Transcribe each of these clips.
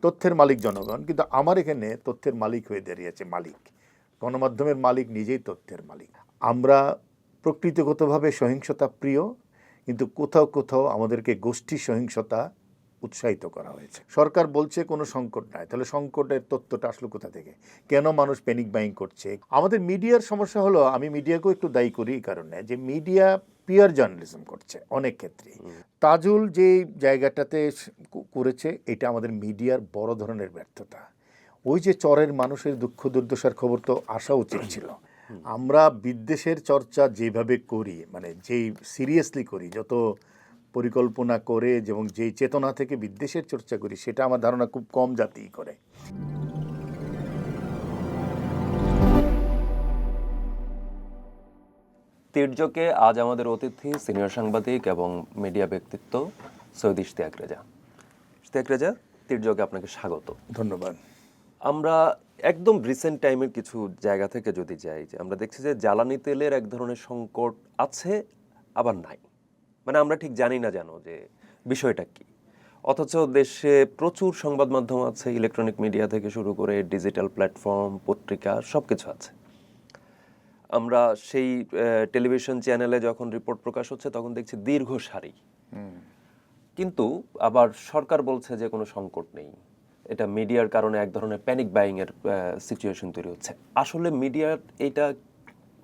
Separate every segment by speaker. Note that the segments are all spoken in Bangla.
Speaker 1: তথ্যের মালিক জনগণ, কিন্তু আমার এখানে তথ্যের মালিক হয়ে দাঁড়িয়েছে মালিক। গণমাধ্যমের মালিক নিজেই তথ্যের মালিক। আমরা প্রকৃতিগতভাবে সহিংসতা প্রিয়, কিন্তু কোথাও কোথাও আমাদেরকে গোষ্ঠী সহিংসতা উৎসাহিত করা হয়েছে। সরকার বলছে কোনো সংকট নাই, তাহলে সংকটের তথ্যটা আসলো কোথা থেকে? কেন মানুষ প্যানিক বাইং করছে? আমাদের মিডিয়ার সমস্যা হলো, আমি মিডিয়াকেও একটু দায়ী করি এই কারণে যে মিডিয়া পিয়ার জার্নালিজম করছে অনেক ক্ষেত্রে। তাজুল যে জায়গাটাতে করেছে, এটা আমাদের মিডিয়ার বড় ধরনের ব্যর্থতা। ওই যে চরের মানুষের দুঃখ দুর্দশার খবর তো আসা উচিত ছিল। আমরা বিদ্বেষের চর্চা যেভাবে করি, মানে যেই সিরিয়াসলি করি, যত পরিকল্পনা করে এবং যেই চেতনা থেকে বিদ্বেষের চর্চা করি, সেটা আমার ধারণা খুব কম জাতিই করে।
Speaker 2: তির্যকে আজ আমাদের অতিথি সিনিয়র সাংবাদিক এবং মিডিয়া ব্যক্তিত্ব সৈয়দ ইশতিয়াক রেজা। ইশতিয়াক রেজা, তির্যকে আপনাকে স্বাগত।
Speaker 1: ধন্যবাদ।
Speaker 2: আমরা একদম রিসেন্ট টাইমের কিছু জায়গা থেকে যদি যাই, যে আমরা দেখছি যে জ্বালানি তেলের এক ধরনের সংকট আছে, আবার নাই, মানে আমরা ঠিক জানি না জানো যে বিষয়টা কি। অথচ দেশে প্রচুর সংবাদ মাধ্যম আছে, ইলেকট্রনিক মিডিয়া থেকে শুরু করে ডিজিটাল প্ল্যাটফর্ম, পত্রিকা, সব কিছু আছে। আমরা সেই টেলিভিশন চ্যানেলে যখন রিপোর্ট প্রকাশ হচ্ছে তখন দেখছি দীর্ঘ সারি, কিন্তু আবার সরকার বলছে যে কোনো সংকট নেই, এটা মিডিয়ার কারণে এক ধরনের প্যানিক বাইং এর সিচুয়েশন তৈরি হচ্ছে। আসলে মিডিয়ার এইটা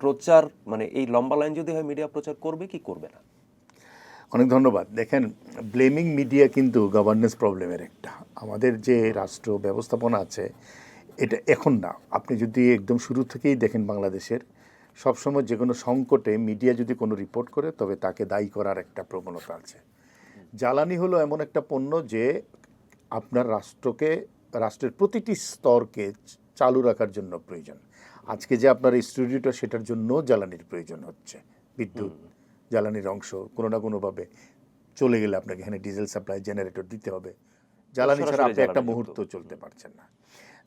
Speaker 2: প্রচার, মানে এই লম্বা লাইন যদি হয়, মিডিয়া প্রচার করবে কি করবে না?
Speaker 1: অনেক ধন্যবাদ। দেখেন, ব্লেমিং মিডিয়া কিন্তু গভর্নেন্স প্রবলেমের একটা। আমাদের যে রাষ্ট্র ব্যবস্থাপনা আছে, এটা এখন না, আপনি যদি একদম শুরু থেকেই দেখেন বাংলাদেশের, সবসময় যে কোনো সংকটে মিডিয়া যদি কোনো রিপোর্ট করে, তবে তাকে দায়ী করার একটা প্রবণতা আছে। জ্বালানি হলো এমন একটা পণ্য যে আপনার রাষ্ট্রের প্রতিটি স্তরকে চালু রাখার জন্য প্রয়োজন। আজকে যে আপনার এই স্টুডিওটা, সেটার জন্য জ্বালানির প্রয়োজন হচ্ছে। বিদ্যুৎ জ্বালানির অংশ কোনো না কোনোভাবে চলে গেলে আপনাকে এখানে ডিজেল সাপ্লাই, জেনারেটর দিতে হবে। জ্বালানি ছাড়া আপনি একটা মুহূর্ত চলতে পারছেন না।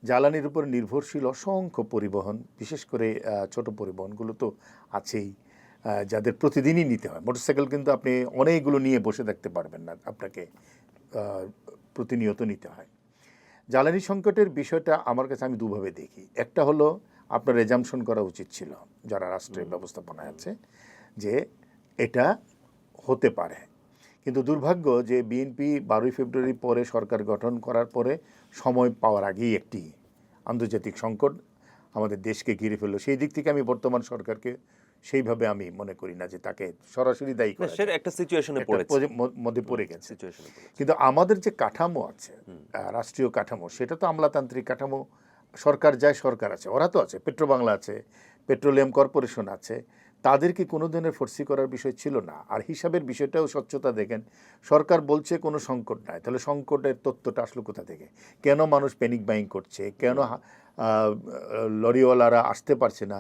Speaker 1: জ্বালানির উপর নির্ভরশীল অসংখ্য পরিবহন, বিশেষ করে ছোট পরিবহনগুলো তো আছেই, যাদের প্রতিদিনই নিতে হয়। মোটরসাইকেল কিন্তু আপনি অনেকগুলো নিয়ে বসে থাকতে পারবেন না, আপনাকে প্রতিনিয়ত নিতে হয়। জ্বালানি সংকটের বিষয়টা আমার কাছে, আমি দুভাবে দেখি। একটা হলো, আপনার রেজাম্পশন করা উচিত ছিল যারা রাষ্ট্রের ব্যবস্থাপনায় আছে, যে এটা হতে পারে। কিন্তু দুর্ভাগ্য যে বিএনপি 12ই ফেব্রুয়ারি পরে সরকার গঠন করার পরে সময় পাওয়ার আগেই একটি আন্তর্জাতিক সংকট আমাদের দেশকে ঘিরে ফেললো। সেই দিক থেকে আমি বর্তমান সরকারকে সেইভাবে আমি মনে করি না যে তাকে সরাসরি দায়ী করা যায়।
Speaker 2: একটা সিচুয়েশনে
Speaker 1: মধ্যে পড়ে গেছে। কিন্তু আমাদের যে কাঠামো আছে, রাষ্ট্রীয় কাঠামো, সেটা তো আমলাতান্ত্রিক কাঠামো। সরকার যায়, সরকার আছে, ওরা তো আছে, পেট্রোবাংলা আছে, পেট্রোলিয়াম কর্পোরেশন আছে, তাদেরকে কোনো ধরনের ফোর্সি করার বিষয় ছিল না। আর হিসাবের বিষয়টাও স্বচ্ছতা দেখেন, সরকার বলছে কোনো সংকট নাই, তাহলে সংকটের তথ্যটা আসলো কোথা থেকে? কেন মানুষ প্যানিক বাইং করছে? কেন লরিওয়ালারা আসতে পারছে না?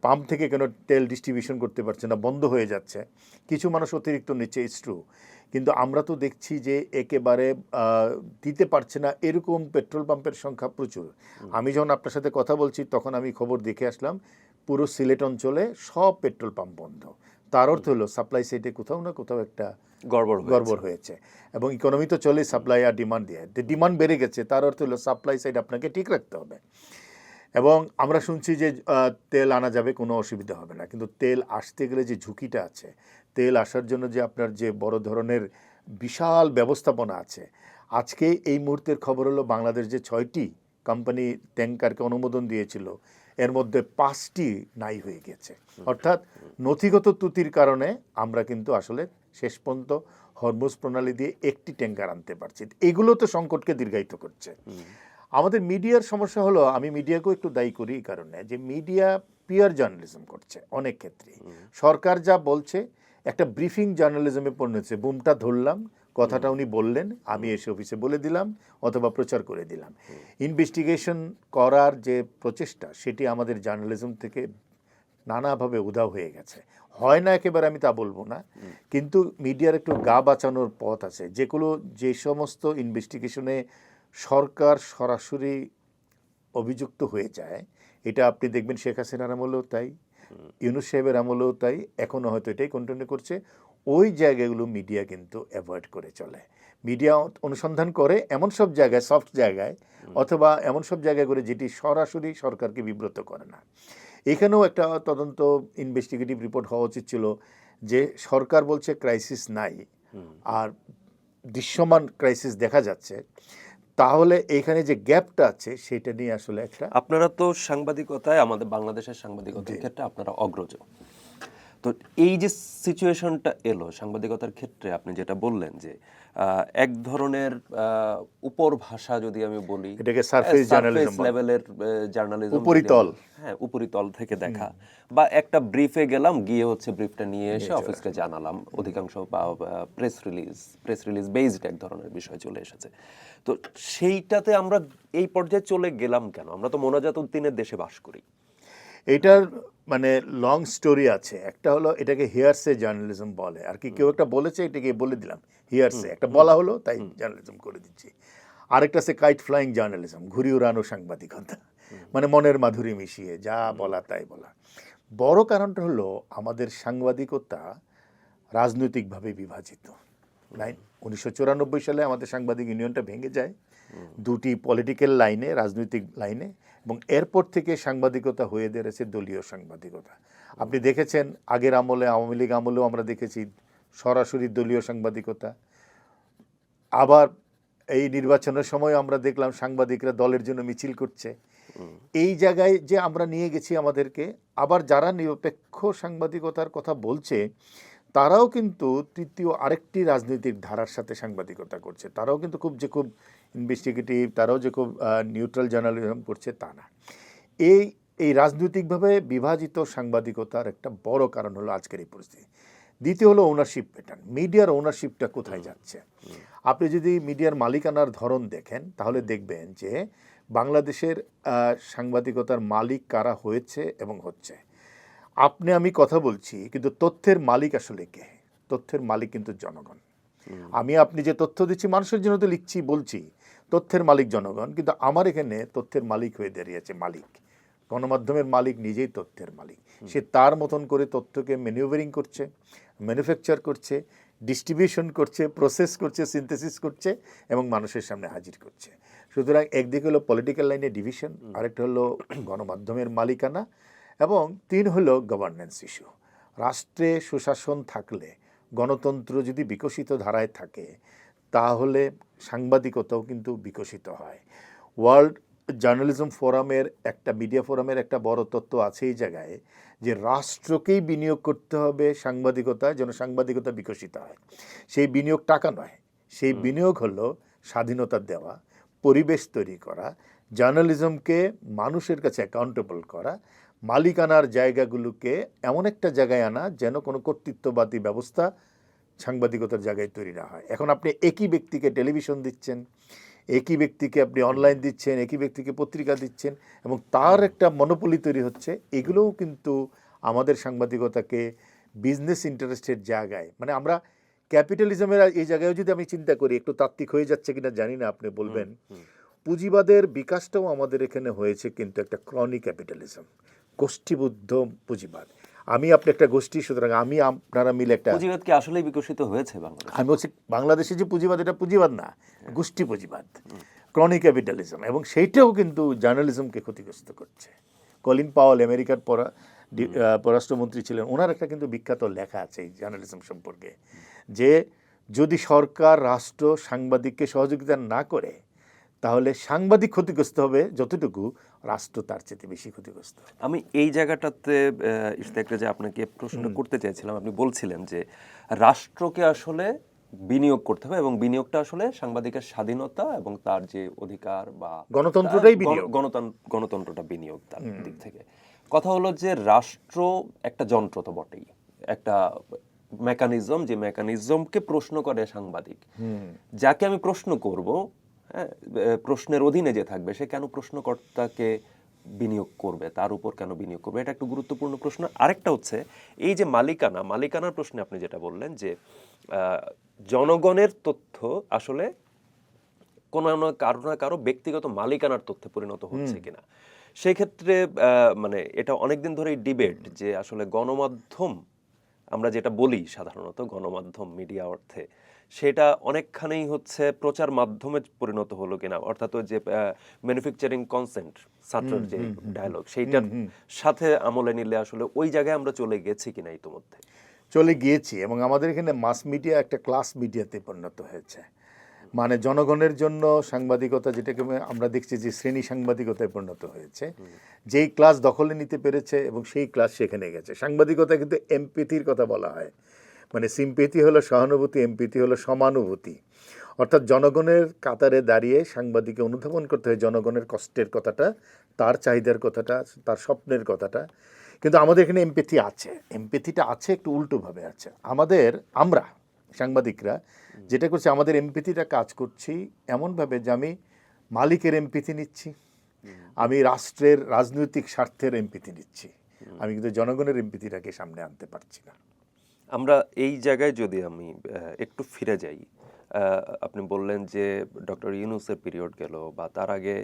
Speaker 1: পাম্প থেকে কেন তেল ডিস্ট্রিবিউশন করতে পারছে না, বন্ধ হয়ে যাচ্ছে? কিছু মানুষ অতিরিক্ত নিচ্ছে, ইটস ট্রু, কিন্তু আমরা তো দেখছি যে একেবারে দিতে পারছে না এরকম পেট্রোল পাম্পের সংখ্যা প্রচুর। আমি যখন আপনার সাথে কথা বলছি, তখন আমি খবর দেখে আসলাম, পুরো সিলেট অঞ্চলে সব পেট্রোল পাম্প বন্ধ। তার অর্থ হলো সাপ্লাই সাইডে কোথাও না কোথাও একটা গড়বড় হয়েছে। এবং ইকোনমি তো চলে সাপ্লাই আর ডিমান্ড দিয়ে, ডিমান্ড বেড়ে গেছে, তার অর্থ হলো সাপ্লাই সাইড আপনাকে ঠিক রাখতে হবে। এবং আমরা শুনছি যে তেল আনা যাবে, কোনো অসুবিধা হবে না, কিন্তু তেল আসতে গেলে যে ঝুঁকিটা আছে, তেল আসার জন্য যে আপনার যে বড় ধরনের বিশাল ব্যবস্থাপনা আছে। আজকে এই মুহূর্তের খবর হলো, বাংলাদেশ যে 6টি কোম্পানি ট্যাঙ্কারকে অনুমোদন দিয়েছিল, এর মধ্যে 5টি নাই হয়ে গেছে। অর্থাৎ নথিগত ত্রুটির কারণে আমরা কিন্তু আসলে শেষ পর্যন্ত হরমুজ প্রণালী দিয়ে একটি ট্যাঙ্কার আনতে পারছি। এগুলো তো সংকটকে দীর্ঘায়িত করছে। আমাদের মিডিয়ার সমস্যা হলো, আমি মিডিয়াকেও একটু দায়ী করি এই কারণে যে মিডিয়া পিয়ার জার্নালিজম করছে অনেক ক্ষেত্রে। সরকার যা বলছে একটা ব্রিফিং জার্নালিজমে পরিণত। বুমটা ধরলাম, কথাটা উনি বললেন, আমি এসে অফিসে বলে দিলাম অথবা প্রচার করে দিলাম। ইনভেস্টিগেশন করার যে প্রচেষ্টা, সেটি আমাদের জার্নালিজম থেকে নানাভাবে উধাও হয়ে গেছে। হয় না একেবারে, আমি তা বলবো না, কিন্তু মিডিয়ার একটু গা বাঁচানোর পথ আছে। যে সমস্ত ইনভেস্টিগেশনে সরকার সরাসরি অভিযুক্ত হয়ে যায়, এটা আপনি দেখবেন শেখ হাসিনার আমলেও তাই, ইউনূস সাহেবের আমলেও তাই, এখনও হয়তো এটাই কন্টিনিউ করছে। ওই জায়গাগুলো মিডিয়া কিন্তু অ্যাভয়েড করে চলে। মিডিয়া অনুসন্ধান করে এমন সব জায়গায়, সফট জায়গায়, অথবা এমন সব জায়গায় করে যেটি সরাসরি সরকারকে বিব্রত করে না। এখানেও একটা তদন্ত ইনভেস্টিগেটিভ রিপোর্ট হওয়া উচিত ছিল যে সরকার বলছে ক্রাইসিস নাই, আর দৃশ্যমান ক্রাইসিস দেখা যাচ্ছে, তাহলে এখানে যে গ্যাপটা আছে সেটা নিয়ে আসলে একটা
Speaker 2: আপনারা তো সাংবাদিকতায়, আমাদের বাংলাদেশের সাংবাদিকতার ক্ষেত্রে আপনারা অগ্রজ। তো এই যে সিচুয়েশনটা এলো সাংবাদিকতার ক্ষেত্রে, আপনি যেটা বললেন যে এক ধরনের উপর ভাষা, যদি আমি বলি
Speaker 1: এটাকে সারফেস জার্নালিজম
Speaker 2: লেভেলের জার্নালিজম,
Speaker 1: উপরিতল,
Speaker 2: হ্যাঁ উপরিতল থেকে দেখা, বা একটা ব্রিফে গেলাম, গিয়ে হচ্ছে ব্রিফটা নিয়ে এসে অফিসকে জানালাম, অধিকাংশ বা প্রেস রিলিজ বেসড এক ধরনের বিষয় চলে এসেছে। তো সেইটাতে আমরা এই পর্যায়ে চলে গেলাম কেন? আমরা তো মোনাজাত উদ্দিনের দেশে বাস করি।
Speaker 1: এটার মানে লং স্টোরি আছে। একটা হলো এটাকে হিয়ারসে জার্নালিজম বলে, আর কি কেউ একটা বলেছে এটাকে বলে দিলাম, হিয়ারসে একটা বলা হলো তাই জার্নালিজম করে দিচ্ছি। আরেকটা আছে কাইট ফ্লাইং জার্নালিজম, ঘুরি উড়ানো সাংবাদিকতা, মানে মনের মাধুরী মিশিয়ে যা বলা তাই বলা। বড় কারণটা হলো আমাদের সাংবাদিকতা রাজনৈতিকভাবে বিভাজিত। 1994 সালে আমাদের সাংবাদিক ইউনিয়নটা ভেঙে যায় দুটি পলিটিক্যাল লাইনে, রাজনৈতিক লাইনে, এবং এরপর থেকে সাংবাদিকতা হয়ে দাঁড়িয়েছে দলীয় সাংবাদিকতা। আপনি দেখেছেন আগের আমলে, আওয়ামী লীগ আমলেও আমরা দেখেছি সরাসরি দলীয় সাংবাদিকতা। আবার এই নির্বাচনের সময় আমরা দেখলাম সাংবাদিকরা দলের জন্য মিছিল করছে। এই জায়গায় যে আমরা নিয়ে গেছি আমাদেরকে, আবার যারা নিরপেক্ষ সাংবাদিকতার কথা বলছে তারাও কিন্তু তৃতীয় আরেকটি রাজনৈতিক ধারার সাথে সাংবাদিকতা করছে। তারাও কিন্তু খুব ইনভেস্টিগেটিভ, তারাও যে খুব নিউট্রাল জার্নালিজম করছে তা না। এই রাজনৈতিকভাবে বিভাজিত সাংবাদিকতার একটা বড় কারণ হলো আজকের এই পরিস্থিতি। দ্বিতীয় হলো ওনারশিপ প্যাটার্ন, মিডিয়ার ওনারশিপটা কোথায় যাচ্ছে। আপনি যদি মিডিয়ার মালিকানার ধরন দেখেন তাহলে দেখবেন যে বাংলাদেশের সাংবাদিকতার মালিক কারা হয়েছে এবং হচ্ছে। আপনি আমি কথা বলছি, কিন্তু তথ্যের মালিক আসলে কে? তথ্যের মালিক কিন্তু জনগণ। আপনি যে তথ্য দিচ্ছি মানুষের জন্য তো লিখছি, বলছি, তথ্যের মালিক জনগণ, কিন্তু আমার এখানে তথ্যের মালিক হয়ে দাঁড়িয়েছে মালিক। গণমাধ্যমের মালিক নিজেই তথ্যের মালিক। সে তার মতন করে তথ্যকে ম্যানুভারিং করছে, ম্যানুফ্যাকচার করছে, ডিস্ট্রিবিউশন করছে, প্রসেস করছে, সিনথেসিস করছে এবং মানুষের সামনে হাজির করছে। সুতরাং একদিকে হলো পলিটিক্যাল লাইনে ডিভিশন, আরেকটা হলো গণমাধ্যমের মালিকানা, এবং 3 হলো গভর্নেন্স ইস্যু। রাষ্ট্রে সুশাসন থাকলে, গণতন্ত্র যদি বিকশিত ধারায় থাকে, তাহলে সাংবাদিকতাও কিন্তু বিকশিত হয়। ওয়ার্ল্ড জার্নালিজম ফোরামের একটা, মিডিয়া ফোরামের একটা বড় তত্ত্ব আছে এই জায়গায় যে রাষ্ট্রকেই বিনিয়োগ করতে হবে সাংবাদিকতায়, যেন সাংবাদিকতা বিকশিত হয়। সেই বিনিয়োগ টাকা নয়, সেই বিনিয়োগ হলো স্বাধীনতা দেওয়া, পরিবেশ তৈরি করা, জার্নালিজমকে মানুষের কাছে অ্যাকাউন্টেবল করা, মালিকানার জায়গাগুলোকে এমন একটা জায়গায় আনা যেন কোনো কর্তৃত্ববাদী ব্যবস্থা সাংবাদিকতার জায়গায় তৈরি না হয়। এখন আপনি একই ব্যক্তিকে টেলিভিশন দিচ্ছেন, একই ব্যক্তিকে আপনি অনলাইন দিচ্ছেন, একই ব্যক্তিকে পত্রিকা দিচ্ছেন, এবং তার একটা মনোপলি তৈরি হচ্ছে। এগুলোও কিন্তু আমাদের সাংবাদিকতাকে বিজনেস ইন্টারেস্টের জায়গায়, মানে আমরা ক্যাপিটালিজমের এই জায়গায় যদি আমি চিন্তা করি, একটু তাত্ত্বিক হয়ে যাচ্ছে কিনা জানি না, আপনি বলবেন, পুঁজিবাদের বিকাশটাও আমাদের এখানে হয়েছে কিন্তু একটা ক্রনি ক্যাপিটালিজম, গোষ্ঠীবদ্ধ পুঁজিবাদ। আপনি একটা গোষ্ঠী, সুতরাং আপনারা মিলে একটা,
Speaker 2: পুঁজিবাদ কি আসলেই বিকশিত হয়েছে বাংলাদেশে?
Speaker 1: আমি বলছি বাংলাদেশে যে পুঁজিবাদ, এটা পুঁজিবাদ না, গোষ্ঠী পুঁজিবাদ, ক্রনি ক্যাপিটালিজম, এবং সেইটাও কিন্তু জার্নালিজমকে ক্ষতিগ্রস্ত করছে। কলিন পাওয়েল আমেরিকার পররাষ্ট্রমন্ত্রী ছিলেন, ওনার একটা কিন্তু বিখ্যাত লেখা আছে এই জার্নালিজম সম্পর্কে, যে যদি সরকার, রাষ্ট্র সাংবাদিককে সহযোগিতা না করে তাহলে সাংবাদিক ক্ষতিগ্রস্ত হবে যতটুকু, রাষ্ট্র তার চেয়ে বেশি ক্ষতিগ্রস্ত।
Speaker 2: আমি এই জায়গাটাতে ইশতিয়াক রেজা আপনাকে প্রশ্ন করতে চাইছিলাম। আপনি বলছিলেন যে রাষ্ট্রকে আসলে বিনিয়োগ করতে হবে, এবং বিনিয়োগটা আসলে সাংবাদিকের স্বাধীনতা এবং তার যে অধিকার বা
Speaker 1: গণতন্ত্রটাই বিনিয়োগ,
Speaker 2: গণতন্ত্রটা বিনিয়োগ তার দিক থেকে। কথা হলো যে রাষ্ট্র একটা যন্ত্র তো বটেই, একটা মেকানিজম, যে মেকানিজমকে প্রশ্ন করে সাংবাদিক। যাকে আমি প্রশ্ন করব, হ্যাঁ, প্রশ্নের অধীনে যে থাকবে, সে কেন প্রশ্নকর্তাকে বিনিয়োগ করবে, তার উপর কেন বিনিয়োগ করবে? এটা একটা গুরুত্বপূর্ণ প্রশ্ন। আরেকটা হচ্ছে এই যে মালিকানার প্রশ্নে আপনি যেটা বললেন যে জনগণের তথ্য আসলে কোনো না কারো ব্যক্তিগত মালিকানার তথ্যে পরিণত হচ্ছে কিনা। সেই ক্ষেত্রে মানে এটা অনেকদিন ধরেই ডিবেট যে আসলে গণমাধ্যম, আমরা যেটা বলি সাধারণত গণমাধ্যম মিডিয়া অর্থে, সেটা অনেকখানি হচ্ছে প্রচার মাধ্যমে পরিণত হলো কিনা, অর্থাৎ ওই যে ম্যানুফ্যাকচারিং কনসেন্ট ছাত্রের যে ডায়লগ সেইটার সাথে আমলে নিলে আসলে ওই জায়গায় আমরা চলে গেছি কিনা ইতোমধ্যে।
Speaker 1: চলে গিয়েছি, এবং আমাদের এখানে মাস মিডিয়া একটা ক্লাস মিডিয়াতে পরিণত হয়েছে। মানে জনগণের জন্য সাংবাদিকতা, যেটাকে আমরা দেখছি যে শ্রেণী সাংবাদিকতায় পরিণত হয়েছে। যেই ক্লাস দখলে নিতে পেরেছে এবং সেই ক্লাস সেখানে গেছে। সাংবাদিকতা কিন্তু এমপ্যাথির কথা বলা হয়, মানে সিম্প্যাথি হলো সহানুভূতি, এমপ্যাথি হলো সমানুভূতি। অর্থাৎ জনগণের কাতারে দাঁড়িয়ে সাংবাদিককে অনুধাবন করতে হয় জনগণের কষ্টের কথাটা, তার চাহিদার কথাটা, তার স্বপ্নের কথাটা। কিন্তু আমাদের এখানে এমপ্যাথি আছে, এমপ্যাথিটা আছে একটু উল্টোভাবে আছে। আমরা সাংবাদিকরা যেটা করছি, আমাদের এমপ্যাথিটা কাজ করছি এমনভাবে যে আমি মালিকের এমপ্যাথি নিচ্ছি, আমি রাষ্ট্রের রাজনৈতিক স্বার্থের এমপ্যাথি নিচ্ছি, আমি কিন্তু জনগণের এমপ্যাথিটাকে সামনে আনতে পারছি না।
Speaker 2: আমরা এই জায়গায় যদি আমি একটু ফিরে যাই, আপনি বললেন যে ডক্টর ইউনূসের পিরিয়ড গেল বা তার আগে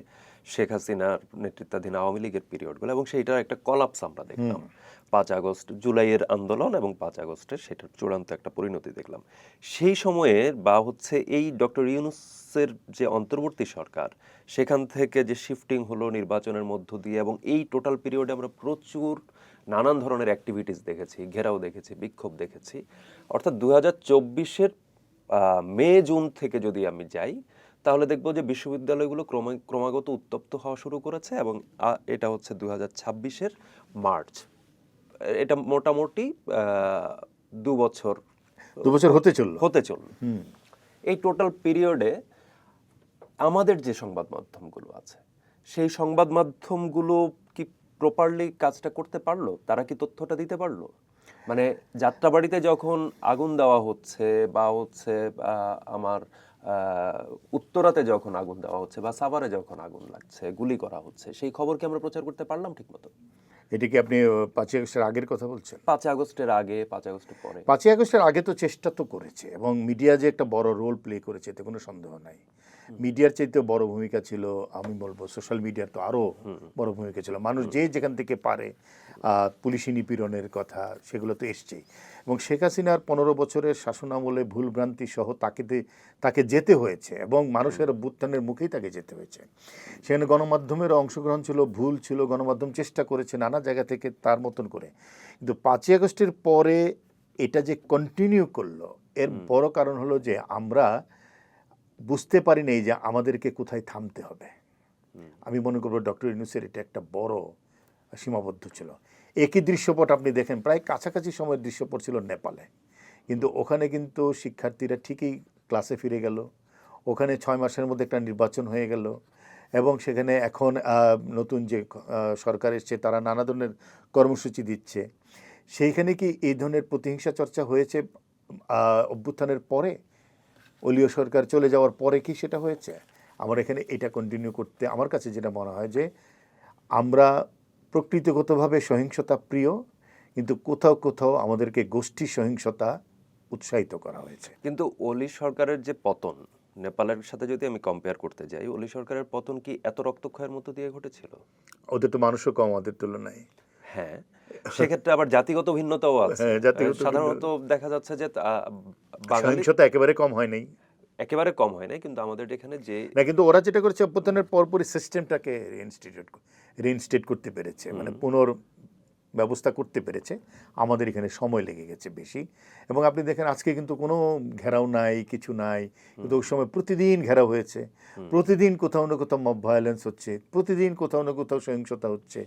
Speaker 2: শেখ হাসিনার নেতৃত্বাধীন আওয়ামী লীগের পিরিয়ড গেল, এবং সেইটার একটা কলাপস আমরা দেখলাম 5 আগস্ট, জুলাইয়ের আন্দোলন এবং 5 আগস্টের সেটার চূড়ান্ত একটা পরিণতি দেখলাম। সেই সময়ের বা হচ্ছে এই ডক্টর ইউনূসের যে অন্তর্বর্তী সরকার, সেখান থেকে যে শিফটিং হলো নির্বাচনের মধ্য দিয়ে, এবং এই টোটাল পিরিয়ডে আমরা প্রচুর নানান ধরনের অ্যাক্টিভিটিস দেখেছি, ঘেরাও দেখেছি, বিক্ষোভ দেখেছি। অর্থাৎ 2024-এর মে জুন থেকে যদি আমি যাই, তাহলে দেখবো যে বিশ্ববিদ্যালয়গুলো ক্রমাগত উত্তপ্ত হওয়া শুরু করেছে, এবং এটা হচ্ছে 2026-এর মার্চ। এটা মোটামুটি 2 বছর হতে চলল। এই টোটাল পিরিয়ডে আমাদের যে সংবাদ মাধ্যমগুলো আছে, সেই সংবাদ মাধ্যমগুলো কি প্রপারলি কাজটা করতে পারলো? তারা কি তথ্যটা দিতে পারলো? মানে যাত্রাবাড়িতে যখন আগুন দেওয়া হচ্ছে বা হচ্ছে আমার উত্তরাতে যখন আগুন দেওয়া হচ্ছে বা সাভারে যখন আগুন লাগছে, গুলি করা হচ্ছে, সেই খবর কি আমরা প্রচার করতে পারলাম ঠিক মতো?
Speaker 1: এটা কি আপনি 5 আগস্টের আগের কথা বলছেন?
Speaker 2: 5 আগস্টের আগে, 5 আগস্টের পরে?
Speaker 1: 5 আগস্টের আগে তো চেষ্টা তো করেছে, এবং মিডিয়া যে একটা বড় রোল প্লে করেছে এতে কোনো সন্দেহ নাই। মিডিয়ার চাইতেও বড় ভূমিকা ছিল, আমি বলবো সোশ্যাল মিডিয়ার তো আরও বড় ভূমিকা ছিল। মানুষ যে যেখান থেকে পারে পুলিশি নিপীড়নের কথা সেগুলো তো এসছেই। এবং শেখ হাসিনার 15 বছরের শাসনামলে ভুলভ্রান্তি সহ তাকে যেতে হয়েছে, এবং মানুষের অভ্যুত্থানের মুখেই তাকে যেতে হয়েছে। সেখানে গণমাধ্যমের অংশগ্রহণ ছিল, ভুল ছিল, গণমাধ্যম চেষ্টা করেছে নানা জায়গা থেকে তার মতন করে। কিন্তু 5 আগস্টের পরে এটা যে কন্টিনিউ করলো, এর বড় কারণ হলো যে আমরা বুঝতে পারি নাই যে আমাদেরকে কোথায় থামতে হবে। আমি মনে করবো ডক্টর ইউনূসের এটা একটা বড় সীমাবদ্ধ ছিল। একই দৃশ্যপট আপনি দেখেন, প্রায় কাছাকাছি সময়ের দৃশ্যপট ছিল নেপালে, কিন্তু ওখানে কিন্তু শিক্ষার্থীরা ঠিকই ক্লাসে ফিরে গেল, ওখানে 6 মাসের মধ্যে একটা নির্বাচন হয়ে গেল, এবং সেখানে এখন নতুন যে সরকার এসছে তারা নানা ধরনের কর্মসূচি দিচ্ছে। সেইখানে কি এই ধরনের প্রতিহিংসা চর্চা হয়েছে অভ্যুত্থানের পরে? দলীয় সরকার চলে যাওয়ার পরে কি সেটা হয়েছে? আমার এখানে এটা কন্টিনিউ করতে আমার কাছে যেটা মনে হয় যে আমরা প্রকৃতিগতভাবে সহিংসতা প্রিয়, কিন্তু কোথাও কোথাও আমাদেরকে গোষ্ঠী সহিংসতা উৎসাহিত করা হয়েছে।
Speaker 2: কিন্তু ওলি সরকারের যে পতন, নেপালের সাথে যদি আমি কম্পেয়ার করতে যাই, ওলি সরকারের পতন কি এত রক্তক্ষয়ের মধ্য দিয়ে ঘটেছিল?
Speaker 1: ওদের তো মানুষও কম আমাদের তুলনায়।
Speaker 2: হ্যাঁ, সেক্ষেত্রে আবার জাতিগত ভিন্নতাও আছে। সাধারণত দেখা যাচ্ছে যে
Speaker 1: সহিংসতা একেবারে কম হয় নাই,
Speaker 2: একেবারে কম হয় নাই, কিন্তু আমাদের এখানে যে
Speaker 1: না, কিন্তু ওরা যেটা করেছে অভ্যুত্থানের পরপরই সিস্টেমটাকে রিইনস্টেট করতে পেরেছে, মানে ব্যবস্থা করতে পেরেছে। আমাদের এখানে সময় লেগে গেছে বেশি। এবং আপনি দেখেন আজকে কিন্তু কোনো ঘেরাও নাই, কিছু নাই, কিন্তু ওই সময় প্রতিদিন ঘেরাও হয়েছে, প্রতিদিন কোথাও না কোথাও মব ভায়োলেন্স হচ্ছে, প্রতিদিন কোথাও না কোথাও সহিংসতা হচ্ছে।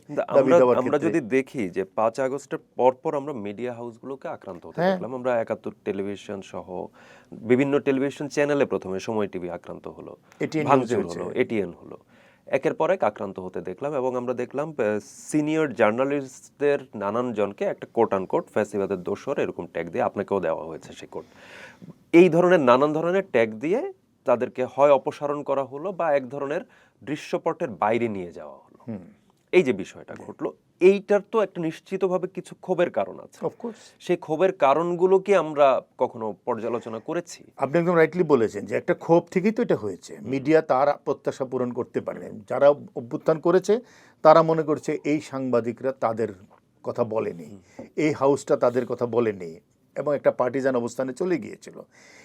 Speaker 2: আমরা যদি দেখি যে 5 আগস্টের পরপর আমরা মিডিয়া হাউসগুলোকে আক্রান্ত হতে দেখলাম। আমরা 71 টেলিভিশন সহ বিভিন্ন টেলিভিশন চ্যানেলে প্রথমে সময় টিভি আক্রান্ত হলো, ভাঙচুর হলো, এটিএন হলো, একের পর এক আক্রান্ত হতে দেখলাম। এবং আমরা দেখলাম সিনিয়র জার্নালিস্টদের নানান জনকে একটা কোট আনকোট ফ্যাসিবাদের দোসর এরকম ট্যাগ দিয়ে, আপনাকেও দেওয়া হয়েছে সেই কোট, এই ধরনের নানান ধরনের ট্যাগ দিয়ে তাদেরকে হয় অপসারণ করা হলো বা এক ধরনের দৃশ্যপটের বাইরে নিয়ে যাওয়া হলো। এই যে বিষয়টা ঘটলো, এইটার তো একটা নিশ্চিতভাবে কিছু ক্ষোভের কারণ আছে। সেই ক্ষোভের কারণগুলো কি আমরা কখনো পর্যালোচনা করেছি?
Speaker 1: আপনি একদম রাইটলি বলেছেন যে একটা ক্ষোভ থেকেই তো এটা হয়েছে। মিডিয়া তার প্রত্যাশা পূরণ করতে পারেনি। যারা অভ্যুত্থান করেছে তারা মনে করছে এই সাংবাদিকরা তাদের কথা বলেনি, এই হাউসটা তাদের কথা বলেনি, এবং একটা পার্টিজান অবস্থানে চলে গিয়েছিল,